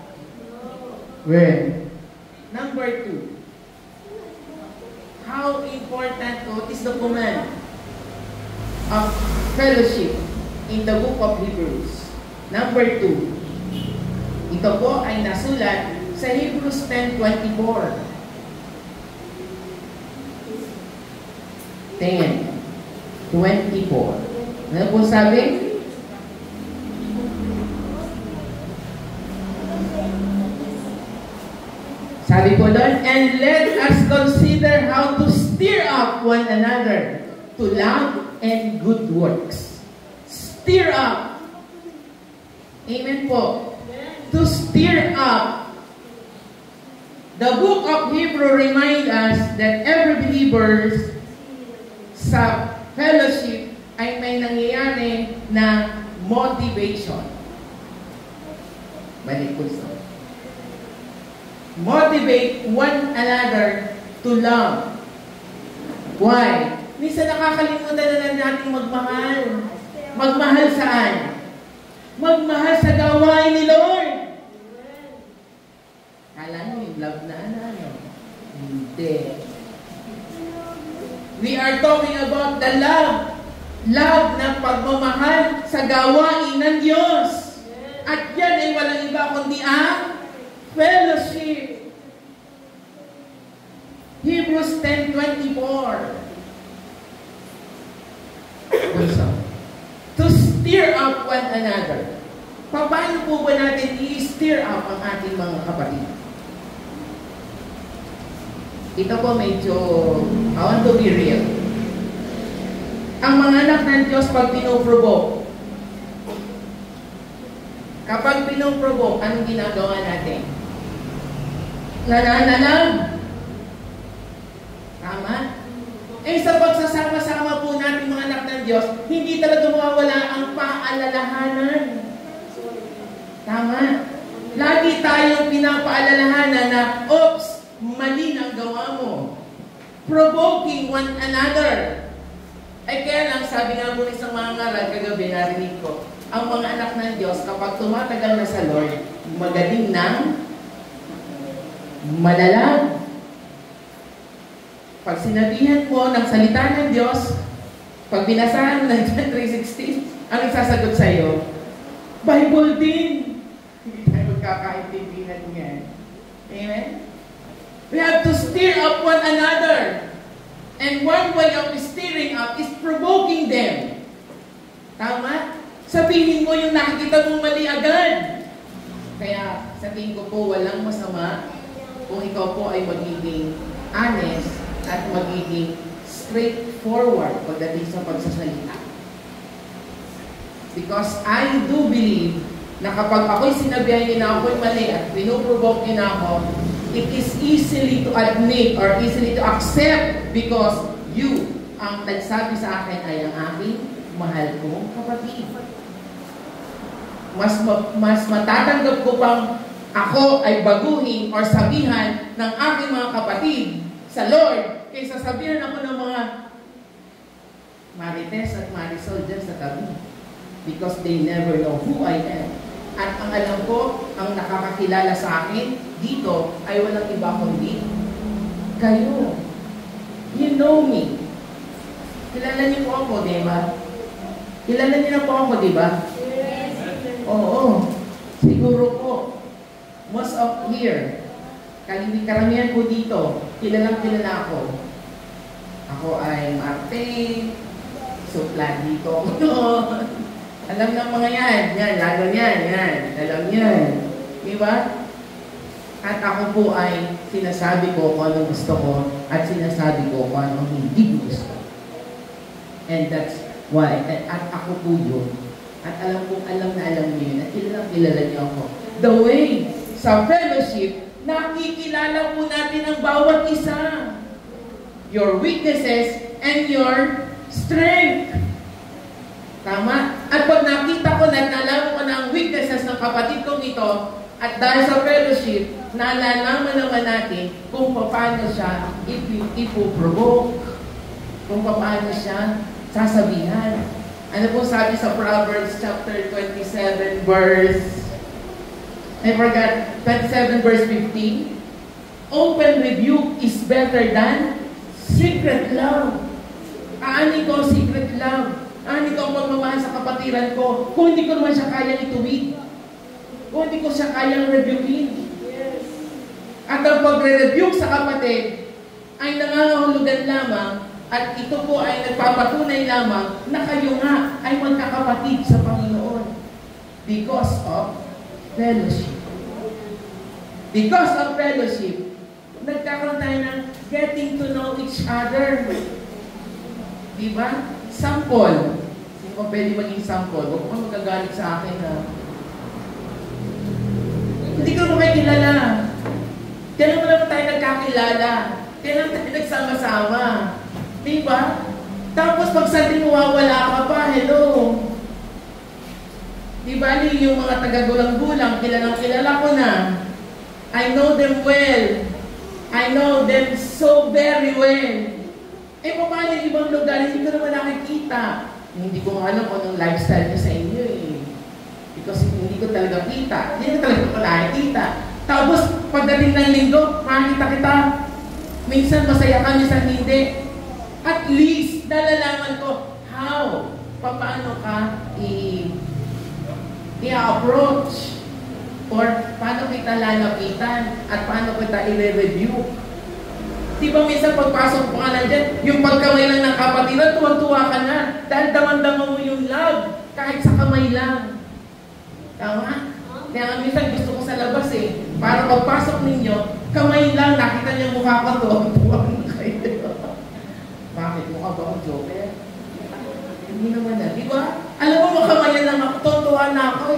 Speaker 1: Well, number 2. How important is the command of fellowship in the book of Hebrews? Number 2. Ito po ay nasulat sa Hebrews 10:24. 10:24. Ano po sabi? Sabi po doon, and let us consider how to stir up one another to love and good works. Stir up. Amen po. To stir up. The book of Hebrew reminds us that every believer sa fellowship ay may nangyayari na motivation. Balik po sa motivate one another to love. Why? Minsan nakakalimutan na natin magmahal. Magmahal saan? Magmahal sa gawain ni Lord. love na ano? Hindi. We are talking about the love. Love ng pagmamahal sa gawain ng Diyos. At yan ay walang iba kundi ang fellowship. Hebrews 10:24. To stir up one another. Paano po ba natin i-stir up ang ating mga kapatid? Ito po medyo, I want to be real. Ang mga anak ng Diyos pag pinoprovoke, kapag pinoprovoke, anong ginagawa natin? Nananalag. Tama? Eh sa pagsasama-sama po natin mga anak ng Diyos, hindi talaga mawawala ang paalalahanan. Tama? Lagi tayong pinapaalalahanan na, oops, mali ang gawa mo. Provoking one another. Ay kaya lang, sabi nga po isang mga ngaral kagabi, narinig ko, ang mga anak ng Diyos, kapag tumatagal na sa Lord, magaling ng malalag. Pag sinabihan mo ng salita ng Diyos, pag binasahan ng John 3:16, ang isasagot sa iyo, Bible din. Hindi tayo magkakaintindihan niyan. Amen? We have to stir up one another. And one way of stirring up is provoking them. Tama? Sabihin mo yung nakikita mong mali agad. Kaya sabihin ko po, walang masama kung ikaw po ay magiging honest at magiging straightforward pagdating sa pagsasalita. Because I do believe na kapag ako'y sinabihan niyo na ako'y mali at pinoprovoke niyo na ako, it is easily to admit or easily to accept because you, ang nagsabi sa akin ay ang aking mahal kong kapatid. Mas matatanggap ko pang ako ay baguhin or sabihan ng aking mga kapatid sa Lord kaysa sabihan ako ng mga Marites at Marisol dyan sa tabi. Because they never know who I am. At ang alam ko, ang nakakakilala sa akin dito ay walang iba kundi kayo. You know me. Kilala niyo po ako, di ba? Kilala niyo na po ako, di ba? Yes. Oo. Siguro po. Most of here, karamihan po dito, kilalang kilala ako. Ako ay Marte, supla dito. Alam ng mga yan, lalo yan, alam yan. Diba? At ako po ay sinasabi ko kung anong gusto ko at sinasabi ko kung anong hindi gusto. And that's why, at ako po yun. At alam na alam niyo yun, at kilala niyo ako. The way, sa fellowship, nakikilala po natin ang bawat isa. Your weaknesses and your strength. Tama? At pag nakita ko na nalaman ko na ang weaknesses ng kapatid kong ito, at dahil sa fellowship, nalalaman naman natin kung paano siya ipoprovoke, kung paano siya sasabihan. Ano po sabi sa Proverbs chapter 27 verse, I forgot, 27 verse 15? Open rebuke is better than secret love. Aani ko secret love. Aani ko ang pagmamahal sa kapatiran ko. Kung hindi ko naman siya kayang ituwid. Kung hindi ko siya kayang rebukein. Yes. At ang pagre-rebuke sa kapatid ay nangangahulugan lamang at ito po ay nagpapatunay lamang na kayo nga ay magkakapatid sa Panginoon. Because of fellowship. Because of fellowship, nagkakaroon tayo ng getting to know each other. Diba? Sample. Sino ba pwede maging sample? Huwag mo magagalit sa akin na hindi ko mo kayo kilala. Kailan mo naman tayo nagkakilala? Kailan tayo nagsama-sama? Diba? Tapos pag saan din mawawala ka pa, hello. Diba yung mga taga-gulang-gulang, kilalang-kilala ko na. I know them well. I know them so very well. Eh, paano yung ibang lugar, hindi ko naman nakikita. Hindi ko alam kung anong lifestyle niya sa inyo eh. Because hindi ko talaga kita. Hindi ko talaga nakikita. Tapos, pagdating ng linggo, makikita kita. Minsan masaya ka, minsan hindi. At least, nalalaman ko, how? Paano ka i-approach? Or paano kita lalapitan? At paano kita i-review? Di ba minsan pagpasok mo ka na dyan, yung pagkamay lang ng kapatiran, tuwang-tuwa ka na. Dahil daman-daman mo yung love, kahit sa kamay lang. Tama? Kaya minsan gusto ko sa labas para pagpasok ninyo, kamay lang, nakita niyo mukha ko to, tuwang na kayo. Bakit? Mukha ba akong joker? Hindi naman na. Di ba? Alam mo, makamayan lang ako, tuwa na ako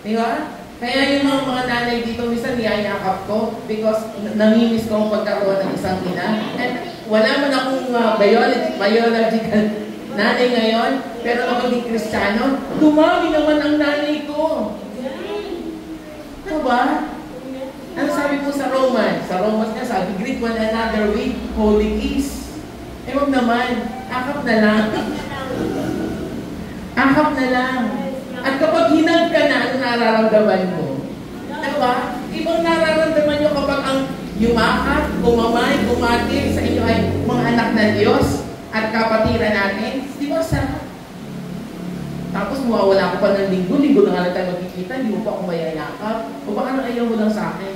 Speaker 1: Di ba? Kaya yung mga nanay dito, minsan niyayakap ko because namimiss ko ang pagkaroon ng isang ina. And wala man akong biological nanay ngayon, pero ako di Kristiyano, dumami naman ang nanay ko. Diba? Ano sabi po sa Romans? Sa Romans nga sabi, greet one another with holy kiss. Wag naman, akap na lang. Akap na lang. At kapag hinag ka na, ano nararamdaman mo? Diba? Ibang nararamdaman nyo kapag ang yumakap, kumamay, kumati sa inyo ay mga anak ng Diyos at kapatiran natin. Di ba sarap? Tapos mawawala ko pa ng linggo na nga lang tayo magkikita, hindi mo pa ako mayayakap. O baka nang ayaw mo lang sa akin.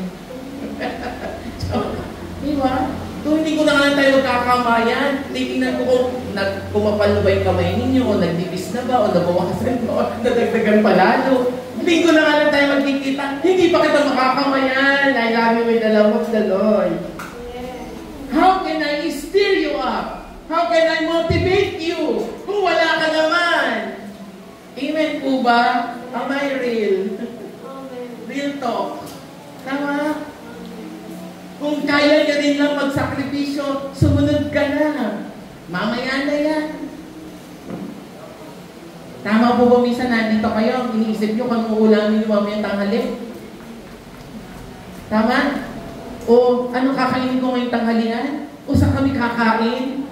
Speaker 1: Di ba? Kung hindi ko na nga lang tayo magkakamayan, titingnan ko kung kumapal na ba yung kamay ninyo, o nagdipis na ba, o nabawasan ba, o nadagdagan pa lalo. Linggo na nga lang tayo magkikita, hindi pa kita makakamayan. I love you with the love of the Lord. How can I stir you up? How can I motivate you kung wala ka naman? Amen po ba? Am I real? Real talk. Tama? Kung kaya niya rin lang magsakripisyo, sumunod ka na. Mamaya na yan. Tama po ba minsan nandito kayo, iniisip nyo kung uulamin nyo mamaya tanghali? Tama? O ano kakainin ko ngayong tanghalian? O saan kami kakain?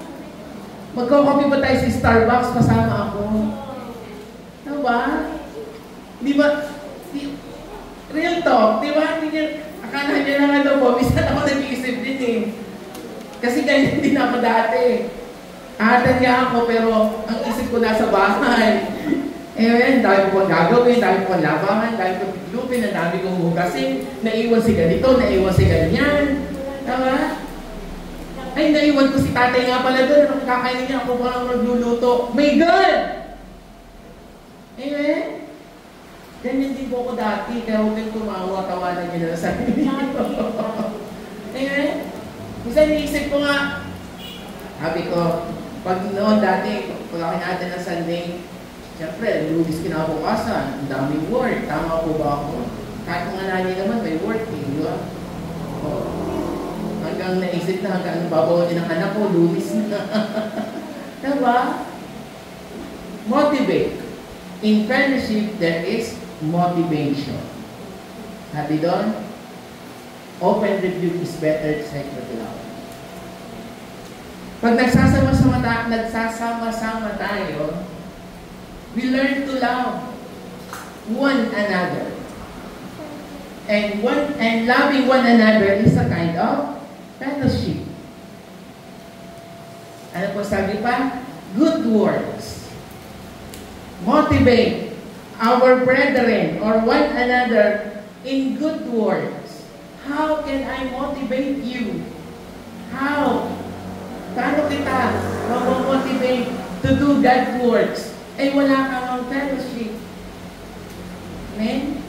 Speaker 1: Magkakape ba tayo sa Starbucks kasama ako? Diba? Di ba? Real talk, di ba? Akala niya lang ano po, minsan ako nag-iisip din Kasi ganyan din ako dati. Atan niya ako, pero ang isip ko nasa bahay. Dami ko pang gagawin, dami ko pang labangan, dami ko piglupin, ang dami kong hugasin, naiwan si ganito, naiwan si ganyan. Tama? Ay, naiwan ko si tatay nga pala doon, anong kakainin niya, ako parang magluluto. May God! Amen? Ganyan din po ako dati, kaya huwag kayong tumawa, tawanan niyo na sa sarili. Amen? Minsan niisip ko nga, sabi ko, pag noon dati, pag ako natin ng Sunday, siyempre, Lunes kinabukasan, ang daming work, tama po ba ako? Kahit mga nanay naman, may work, di ba? Hanggang naisip na, hanggang babawin ng anak ko, Lunes na. Diba? Motivate. In fellowship, there is motivation. Sabi doon, open rebuke is better than secret love. Pag nagsasama-sama tayo, we learn to love one another. And loving one another is a kind of fellowship. Ano po sabi pa? Good works. Motivate our brethren or one another in good works. How can I motivate you? How? Paano kita mag-motivate to do God's works? Eh wala kang fellowship. Amen?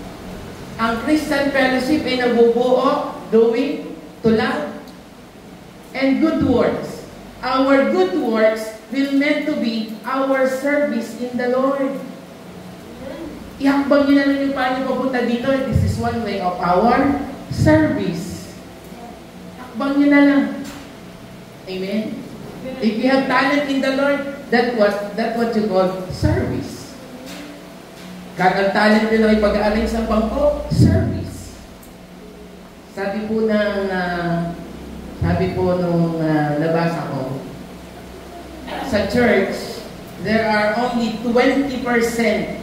Speaker 1: Ang Christian fellowship ay nabubuo doing to love and good works. Our good works will meant to be our service in the Lord. Iakbang nyo na lang yung paano papunta dito. This is one way of our service. Iakbang nyo na lang. Amen. If you have talent in the Lord, that's what you call service. Kung ang talent nyo lang ipag-aalay sa bangko, service. Sabi po nung nabasa ko, sa church, there are only 20%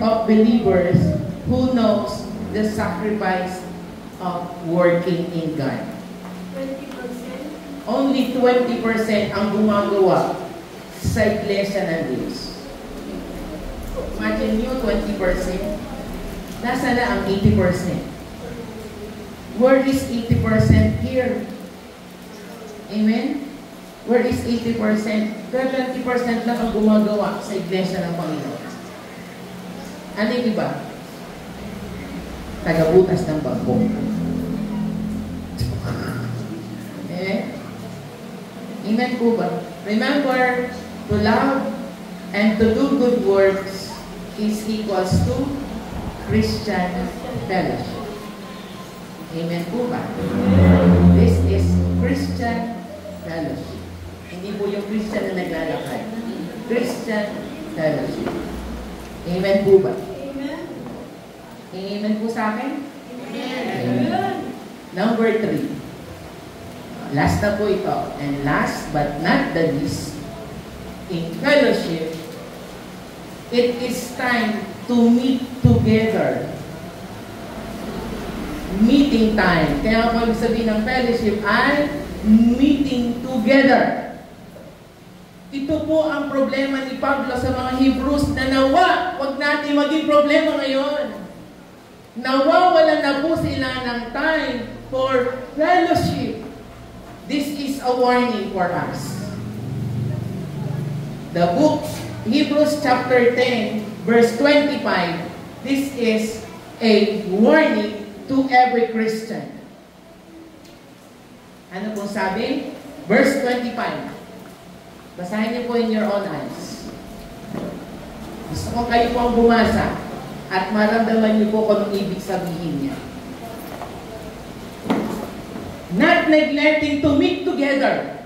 Speaker 1: of believers who knows the sacrifice of working in God?
Speaker 2: 20%.
Speaker 1: Only 20% ang gumagawa sa Iglesia ng Diyos. Imagine nyo, 20%. Nasa na ang 80%? Where is 80% here? Amen? Where is 80%? 20% lang ang gumagawa sa Iglesia ng Panginoon. Ano yung iba? Tagabutas ng bangko. Amen po ba? Remember, to love and to do good works is equals to Christian fellowship. Amen po ba? This is Christian fellowship. Hindi po yung Christian na naglalakad. Christian fellowship. Amen po ba?
Speaker 2: Amen.
Speaker 1: Amen po sa akin?
Speaker 2: Amen.
Speaker 1: Number 3. Last na po ito. And last but not the least, in fellowship, it is time to meet together. Meeting time. Kaya ang sabihin ng fellowship ay meeting together. Ito po ang problema ni Pablo sa mga Hebrews na nawa, wag natin maging problema ngayon. Nawawala na po sila ng time for fellowship. This is a warning for us. The book, Hebrews chapter 10, verse 25, this is a warning to every Christian. Ano po sabi? Verse 25. Basahin niyo po in your own eyes. Gusto ko kayo po ang bumasa at maramdaman niyo po kung anong ibig sabihin niya. Not neglecting to meet together.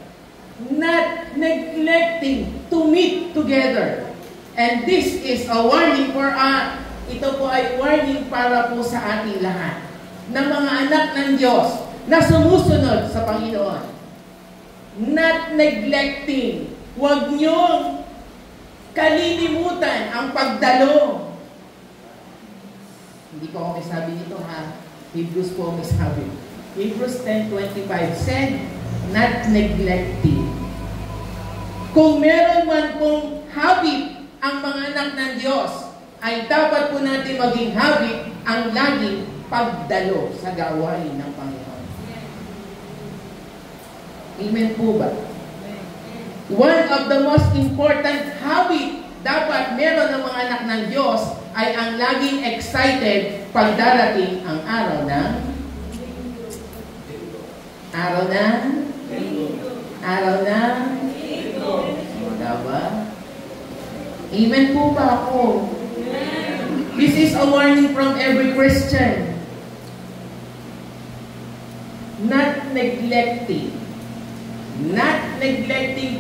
Speaker 1: Not neglecting to meet together. And this is a warning for us. Ito po ay warning para po sa ating lahat. Na mga anak ng Diyos na sumusunod sa Panginoon. Not neglecting. Huwag niyong kalilimutan ang pagdalo. Hindi ko ako may sabi dito ha. Hebrews po may sabi. Hebrews 10:25 said, not neglecting. Kung meron man pong habit ang mga anak ng Diyos, ay dapat po natin maging habit ang laging pagdalo sa gawain ng Panginoon. Amen po ba? One of the most important habit dapat meron ng mga anak ng Diyos ay ang laging excited pag darating ang araw ng diba? Amen po ba ako? This is a warning from every Christian. Not neglecting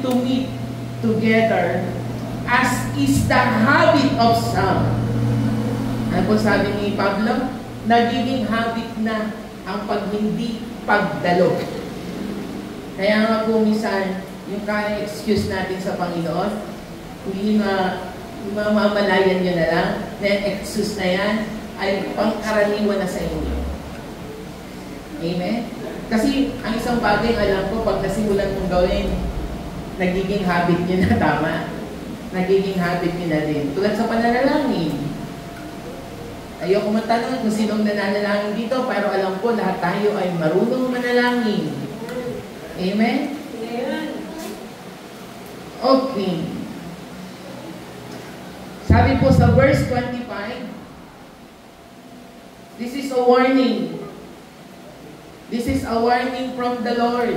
Speaker 1: to meet together as is the habit of some. Ano po sabi ni Pablo? Nagiging habit na ang pagdalo. Kaya nga po minsan, yung kaya excuse natin sa Panginoon, hindi mamamalayan nyo na lang, na excuse na yan, ay pangkaraniwan na sa inyo. Amen? Kasi ang isang bagay, alam ko, pag nasimulan mong gawin, nagiging habit nyo na tama. Nagiging habit nyo na din. Tulad sa pananalangin. Ayoko matanong kung sinong nananalangin dito, pero alam ko lahat tayo ay marunong manalangin. Amen? Okay. Sabi po sa verse 25, this is a warning. This is a warning from the Lord.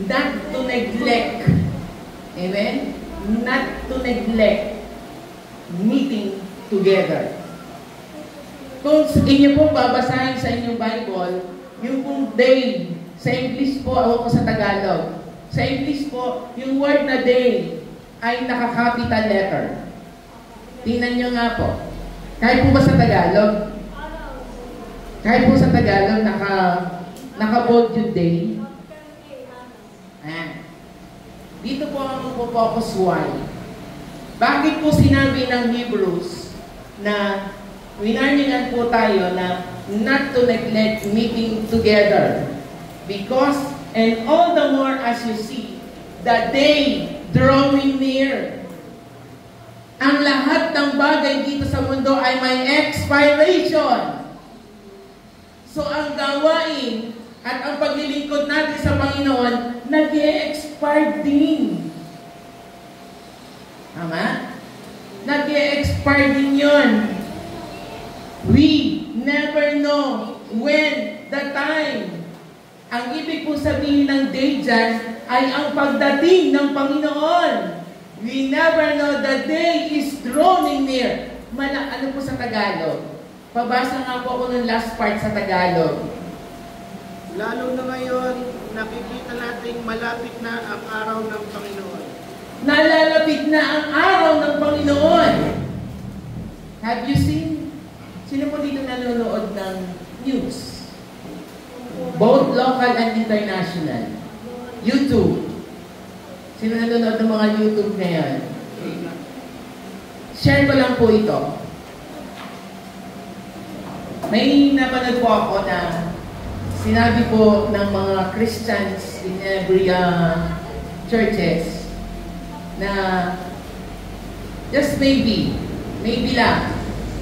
Speaker 1: Not to neglect. Amen? Not to neglect meeting together. Kung inyo pong babasahin sa inyong Bible, yung pong day, sa English po, ako sa Tagalog. Sa English po, yung word na day ay naka-capital letter. Tingnan nyo nga po. Kahit po ba sa Tagalog? Kahit po sa Tagalog, naka-bold yung day. Ayan. Dito po ako po-focus why. Bakit po sinabi ng Hebrews na winarningan po tayo na not to neglect meeting together. Because, and all the more as you see, the day drawing near. Ang lahat ng bagay dito sa mundo ay may expiration. So ang gawain at ang paglilingkod natin sa Panginoon, nag-e-expire din. Tama? Nag-e-expire din yun. We never know when the time. Ang ibig po sabihin ng day dyan ay ang pagdating ng Panginoon. We never know the day is drawing near. Ano po sa Tagalog? Pabasa nga po ako ng last part sa Tagalog.
Speaker 3: Lalo na ngayon, nakikita nating malapit na ang araw ng Panginoon.
Speaker 1: Nalalapit na ang araw ng Panginoon. Have you seen? Sino po dito nanonood ng news? Both local and international. YouTube. Sino nanonood ng mga YouTube ngayon? Share ko lang po ito. May napanood po ako na sinabi po ng mga Christians in every churches na just maybe lang,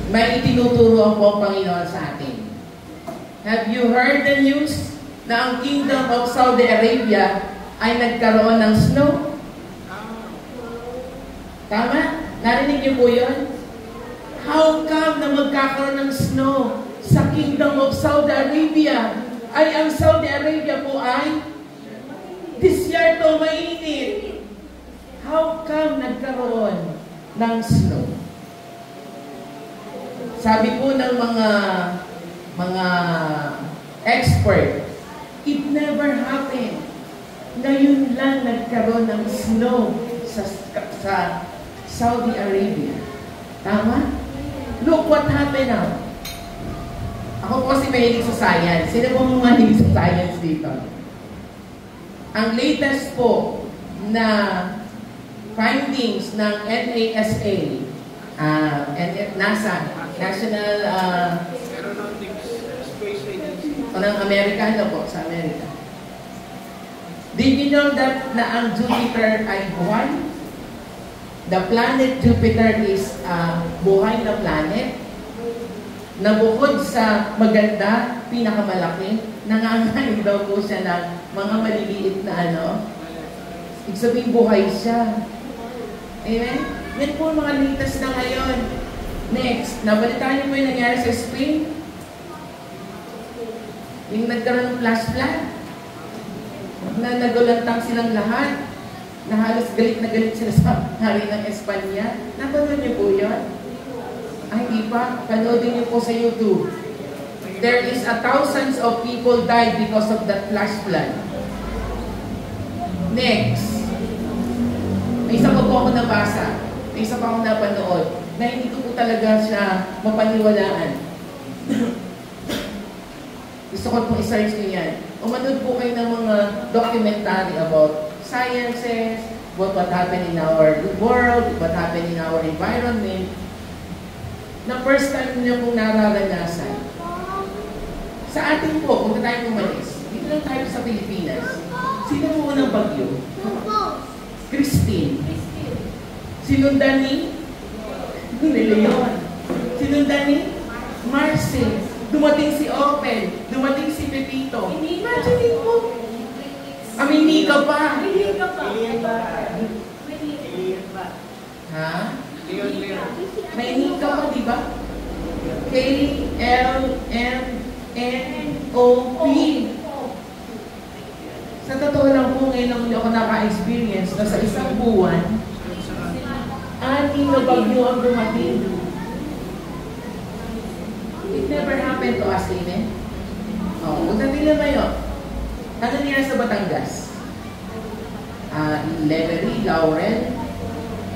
Speaker 1: may itinuturo po ang Panginoon sa atin. Have you heard the news na ang Kingdom of Saudi Arabia ay nagkaroon ng snow? Tama? Narinig niyo po yun? How come na magkakaroon ng snow sa Kingdom of Saudi Arabia? Ay ang Saudi Arabia po ay disyerto, mainit. How come nagkaroon ng snow? Sabi po ng mga expert, it never happened. Ngayon lang nagkaroon ng snow sa Saudi Arabia. Tama? Look what happened now. Ako po si mahilig sa science. Sino po mahilig sa science dito? Ang latest po na findings ng NASA, NASA, National
Speaker 3: Aeronautics Space Agency.
Speaker 1: o ng Amerikano po, sa Amerika. Did you know that na ang Jupiter ay buhay? The planet Jupiter is buhay na planet na bukod sa maganda, pinakamalaki, nangangain daw po siya ng mga maliliit na ibig sabihin buhay siya. Amen? Yan po mga latest na ngayon. Next, nabalitaan niyo po yung nangyari sa Spain? Yung nagkaroon ng flash flood? Na nagulantang silang lahat, na halos galit na galit sila sa hari ng Espanya. Napanood niyo po yun? Ay, hindi pa. Panoodin niyo po sa YouTube. There is thousands of people died because of that flash flood. Next. May isa pa po ako nabasa. May isa pa ako napanood na hindi ko po talaga siya mapaniwalaan. Gusto ko pong i-search nyo yan. Umanood po kayo ng mga documentary about sciences, about what happened in our world, what happened in our environment, na first time niyo pong nararanasan. Sa atin po, kung tayo umalis, dito lang tayo sa Pilipinas. Sino po unang bagyo? Christine. Sinundan ni Leon. Sinundan ni Marcel. Dumating si Open. Dumating si Pepito. Imagine mo. Hindi ka pa. Ha? May hindi ka pa, di ba? KLMNOP. Sa totoo lang po, ngayon lang hindi ako naka-experience na sa isang buwan, 6 na bagyo ang dumating. It never happened to us, amen? Kung natin ngayon, ano nangyari sa Batangas? Lemery, Laurel,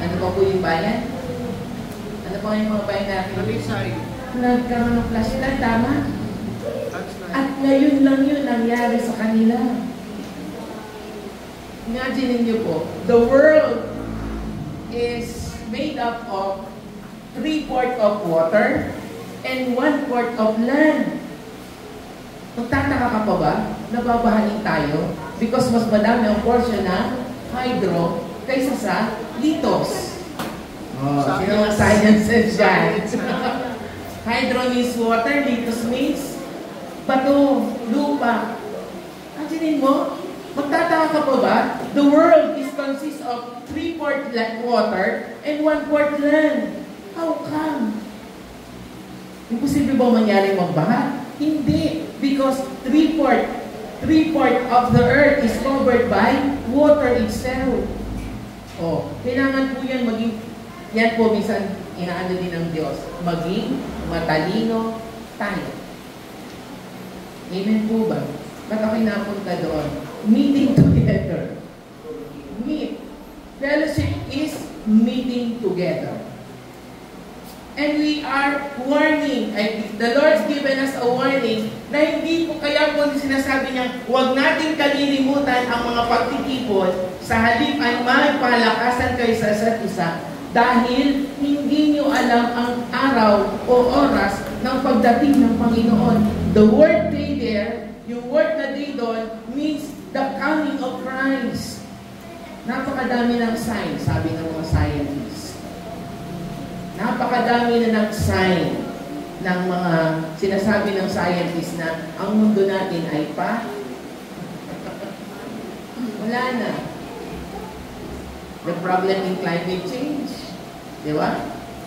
Speaker 1: ano pa po yung bayan? Ano pa yung mga bayan natin?
Speaker 3: Talisay.
Speaker 1: Nagkaroon ng flash flood, tama? At ngayon lang yun nangyari sa kanila. Imagine niyo po, the world is made up of 3/4 of water, and 1/4 of land. Magtataka ka pa ba? Nababahanin tayo because mas madami ang portion ng hydro kaysa sa litos. Oh, sino ang sciences dyan? Hydro means water, litos means bato, lupa. Imaginin mo, magtataka ka pa ba? The world is consists of 3/4 water and 1/4 land. How come? Imposible ba mangyari magbaha? Hindi. Because 3/4 of the earth is covered by water itself. Oh, kailangan po yan maging, yan po minsan inaano din ng Diyos, maging matalino tayo. Amen po ba? Ba't ako'y napunta doon? Meeting together. Meet. Fellowship is meeting together. And we are warning. The Lord's given us a warning na hindi po kaya po sinasabi niya, huwag natin kalilimutan ang mga pagtitipon, sa halip ay magpalakasan kayo sa isa't isa dahil hindi niyo alam ang araw o oras ng pagdating ng Panginoon. The word day there, yung word na day doon, means the coming of Christ. Napakadami ng sign, sabi ng mga scientists. Napakadami na ng sign ng mga sinasabi ng scientists na ang mundo natin ay wala na. The problem in climate change. Di ba?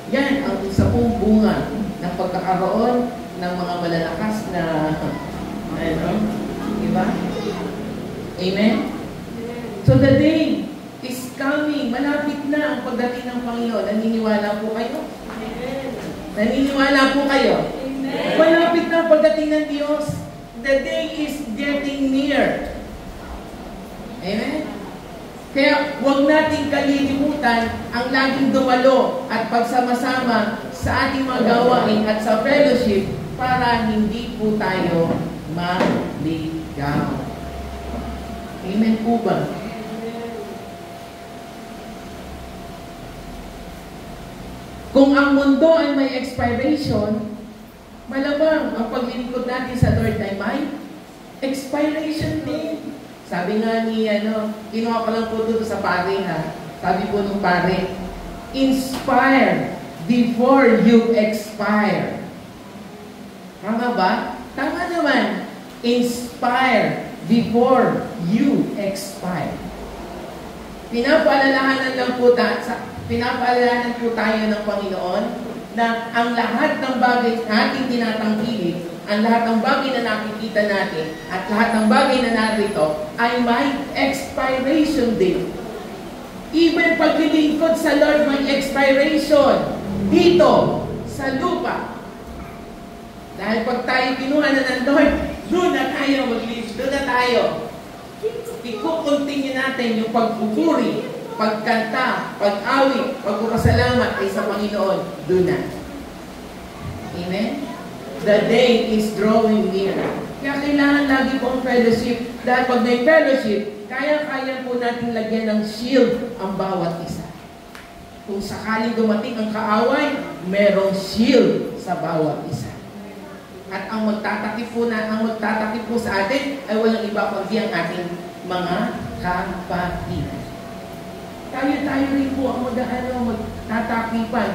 Speaker 1: Yan ang isa pong bunga ng pagkakaroon ng mga malalakas na di ba? Amen? So the day is coming. Malapit na ang pagdating ng Panginoon. Naniniwala po kayo?
Speaker 2: Amen.
Speaker 1: Naniniwala po kayo?
Speaker 2: Amen.
Speaker 1: Malapit na ang pagdating ng Diyos. The day is getting near. Amen? Kaya huwag nating kalilimutan ang laging dumalo at pagsama-sama sa ating mga gawain at sa fellowship para hindi po tayo maligaw. Amen po ba? Kung ang mundo ay may expiration, malamang ang paglilingkod natin sa Lord ay may expiration din. Sabi nga ni, kinuha ko lang po doon sa pare ha. Sabi po nung pare, inspire before you expire. Tama ba? Tama naman. Inspire before you expire. Pinapaalalahanan po tayo ng Panginoon na ang lahat ng bagay na ating tinatangkilik, ang lahat ng bagay na nakikita natin, at lahat ng bagay na narito ay may expiration date. Even paglilingkod sa Lord may expiration dito sa lupa. Dahil pag tayo kinuha na ng Lord, doon na tayo mag-live, doon na tayo. I-continue natin yung pagpupuri, pagkanta, pag-awit, pagpapasalamat ay sa Panginoon, doon na. Amen? The day is drawing near. Kaya kailangan lagi po ang fellowship. Dahil pag may fellowship, kaya-kaya po natin lagyan ng shield ang bawat isa. Kung sakaling dumating ang kaaway, merong shield sa bawat isa. At ang magtatakip po sa atin ay walang iba kundi ang ating mga kapatid. Tayo rin po ang magtatakipan,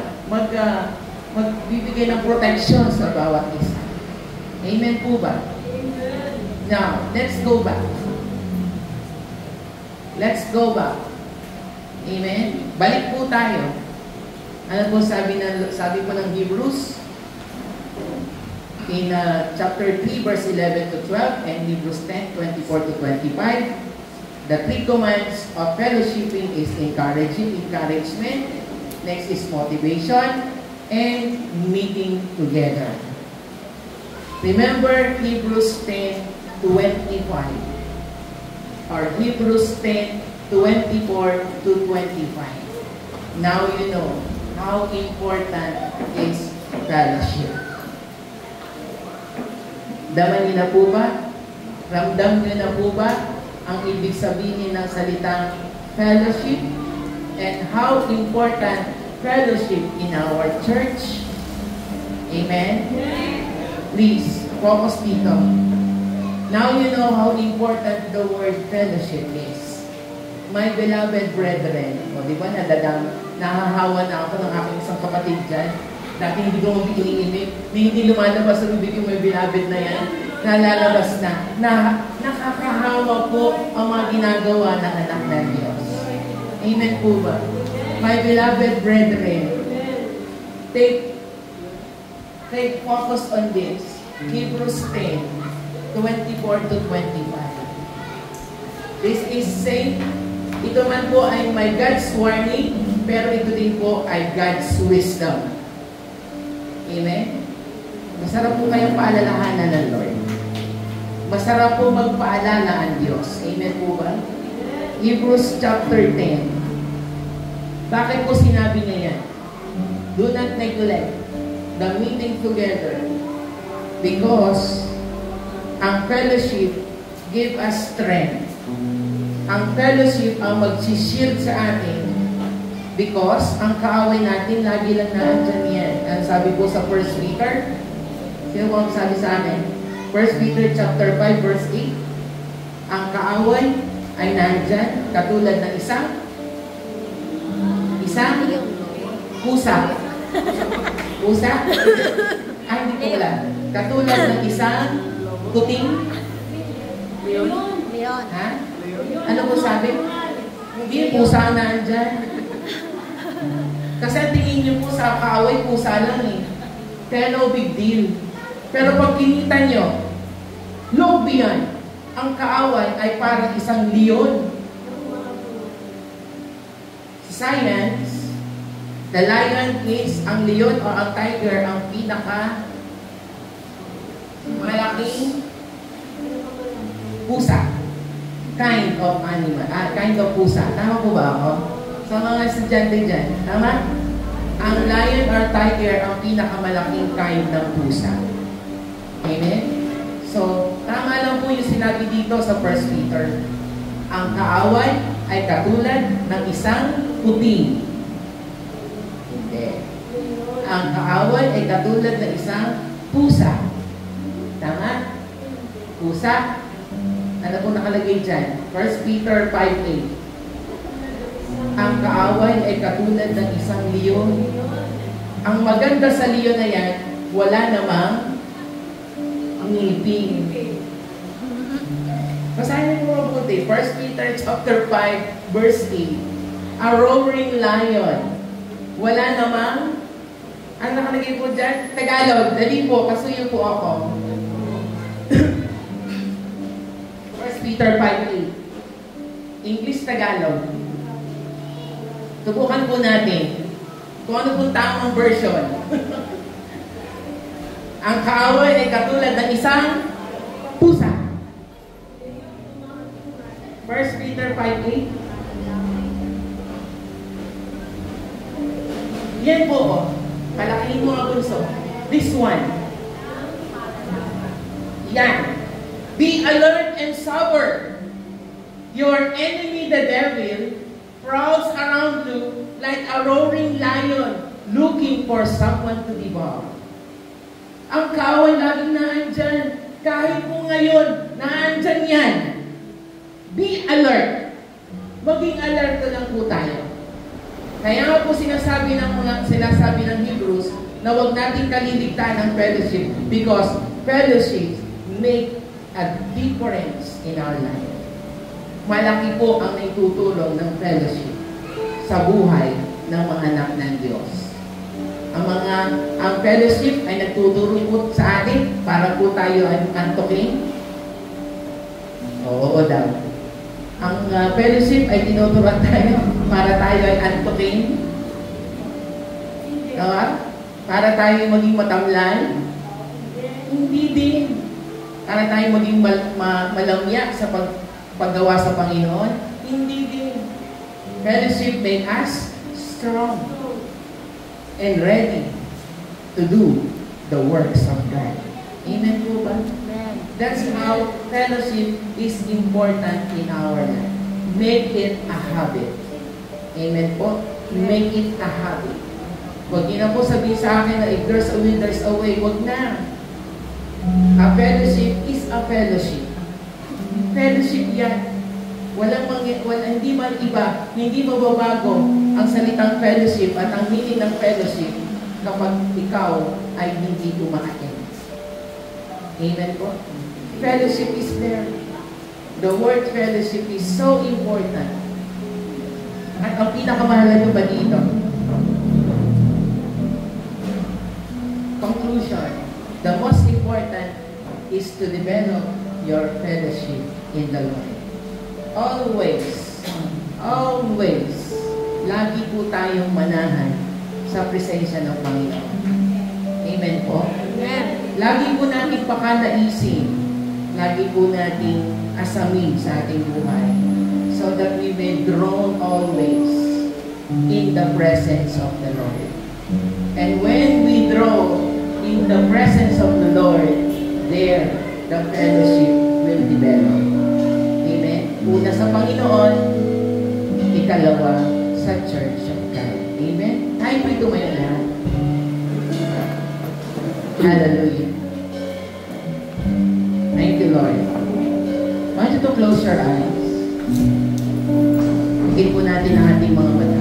Speaker 1: magbibigay ng protection sa bawat isa. Amen po ba?
Speaker 2: Amen.
Speaker 1: Now, let's go back. Let's go back. Amen? Balik po tayo. Ano po sabi po ng Hebrews? In chapter 3, verse 11 to 12, and Hebrews 10, 24 to 25, the 3 commands of fellowshipping is encouragement, next is motivation, and meeting together. Remember Hebrews 10:25 or Hebrews 10:24 to 25. Now you know how important is fellowship. Daman niyo na po ba? Ramdam niyo na po ba ang ibig sabihin ng salitang fellowship and how important fellowship in our church? Amen? Please, focus dito. Now you know how important the word fellowship is. My beloved brethren, o di ba, nahahawa na ako ng aking isang kapatid dyan. Dati hindi ko iniimik, hindi lumalabas sa bibig yung may beloved na yan. Nalalabas na nakakahawa po ang mga ginagawa ng anak ng Diyos. Amen po ba? My beloved brethren, take focus on this. Hebrews 10, 24 to 25. This is saying, ito man po ay my God's warning, pero ito din po ay God's wisdom. Amen? Masarap po kayong paalalahanan ng Lord. Masarap po magpaalala ang Diyos. Amen po ba? Hebrews chapter 10. Bakit po sinabi niya yan? Do not neglect the meeting together because ang fellowship give us strength. Ang fellowship ang mag-shield sa atin because ang kaaway natin lagi lang naandyan yan. Ang sabi po sa 1 Peter, sino po ang sabi sa amin? 1 Peter chapter 5 verse 8, ang kaaway ay nandyan katulad ng isang pusa. Pusa? Ay, hindi ko wala. Katulad ng isang kuting leon. Ha? Ano po sabi? Hindi, pusa na andyan. Kasi ang tingin niyo po sa kaaway, pusa lang eh. Kaya no big deal. Pero pag kinita nyo, look beyond, ang kaaway ay parang isang leon. Science, the lion is, ang leon o ang tiger, ang pinaka malaking pusa. Kind of animal. Kind of pusa. Tama po ba ako? Sa mga estudyante dyan. Tama? Ang lion or tiger ang pinakamalaking kind ng pusa. Amen? So, tama lang po yung sinabi dito sa 1 Peter. Ang kaaway ay katulad ng isang puting. Hindi. Ang kaaway ay katulad ng isang pusa. Tama? Pusa. Ano po nakalagay dyan? 1 Peter 5:8. Ang kaaway ay katulad ng isang leon. Ang maganda sa leon na yan, wala namang ngipin. Basahin mo mabuti. 1 Peter chapter 5 verse 8. A roaring lion. Wala namang, ano nakalagay po dyan? Tagalog. Dali po, kasuyo po ako. 1 Peter 5:8. English, Tagalog. Tubukan po natin kung ano pong tamang version. Ang kaaway ay katulad ng isang pusa. 1 Peter 5:8. Yan po, oh. Palakihin mo ang bunso. This one. Yan. Be alert and sober. Your enemy, the devil, prowls around you like a roaring lion looking for someone to devour. Ang kaaway laging naandyan. Kahit po ngayon, naandyan yan. Be alert. Maging alert lang po tayo. Kaya nga po sinasabi ng Hebrews na huwag natin kaliligtaan ng fellowship because fellowship make a difference in our life. Malaki po ang naitutulong ng fellowship sa buhay ng mga anak ng Diyos. Ang fellowship ay nagtuturo po sa atin para po tayo ay antokin. Oo daw. Ang fellowship ay tinuturuan tayo para tayo ay antokin. Diba? Para tayo maging matamlan. Hindi din. Para tayo maging malamya sa paggawa sa Panginoon. Hindi din. Fellowship make us strong and ready to do the works of God. Amen po ba? That's how fellowship is important in our life. Make it a habit. Amen po? Make it a habit. Huwag niyo na po sabihin sa akin na if there's a will, there's a way. Huwag na. A fellowship is a fellowship. Fellowship yan. Hindi man iba, hindi mababago ang salitang fellowship at ang meaning ng fellowship kapag ikaw ay hindi kumain. Amen po? Fellowship is there. The word fellowship is so important. At ang pinakamahalaga ba dito? Conclusion. The most important is to develop your fellowship in the Lord. Always, lagi po tayong manahan sa presensya ng Panginoon. Amen po?
Speaker 2: Amen.
Speaker 1: Lagi po natin pakanaisin, lagi po natin asamin sa ating buhay so that we may draw always in the presence of the Lord. And when we draw in the presence of the Lord, there, the fellowship will develop. Amen? Una sa Panginoon, ikalawa sa Church of God. Amen? Tayo po tumayo lahat. Hallelujah. Thank you, Lord. I want you to close your eyes. Higit po natin ang ating mga mata.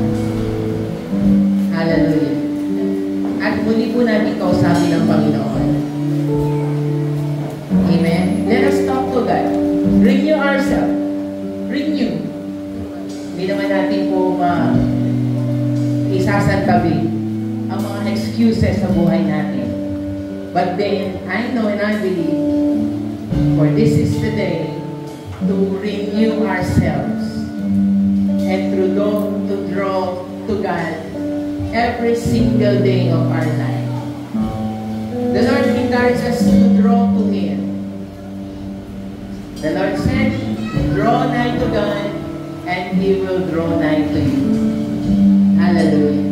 Speaker 1: Hallelujah. At muli po natin kausapin ang Panginoon. Amen. Let us talk to God. Renew ourselves. Renew. Hindi naman natin po isasantabi ang mga excuses sa buhay natin. But then, I know and I believe, for this is the day to renew ourselves and to draw to God every single day of our life. The Lord encourages us to draw to Him. The Lord said, draw nigh to God and He will draw nigh to you. Hallelujah.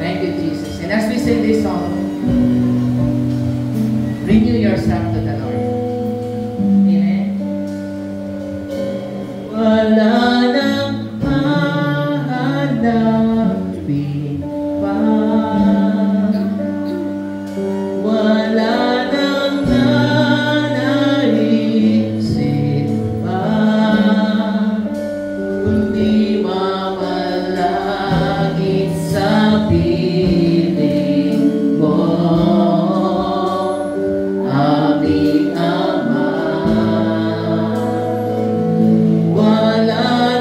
Speaker 1: Thank you, Jesus. And as we sing this song, renew yourself to the Lord. Amen. Wala nang hahanapin pa. Wala nang nanaisip pa. Kundi mamalagit sa piling mo. Aming Ama, wala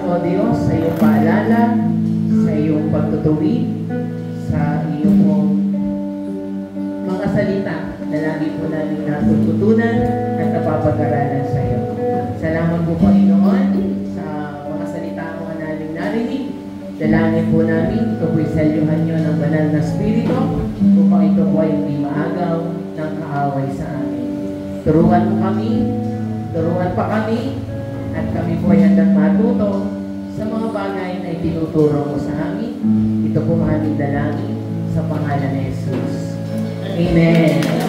Speaker 1: O Diyos, sa iyong paalala, sa iyong pagtutuwid, sa iyong mga salita na lagi po namin natututunan at napapag-aralan sa iyo. Salamat po, Panginoon, sa mga salita mo na namin narinig. Dalangin po namin, ito po'y salyuhan nyo ng banal na spirito upang ito po ay hindi maagaw ng kaaway sa amin. Turuan mo kami, turuan pa kami, at kami po ay handang matuto sa mga bagay na itinuturo mo sa amin. Ito po ang aming dalangin sa pangalan ni Jesus. Amen.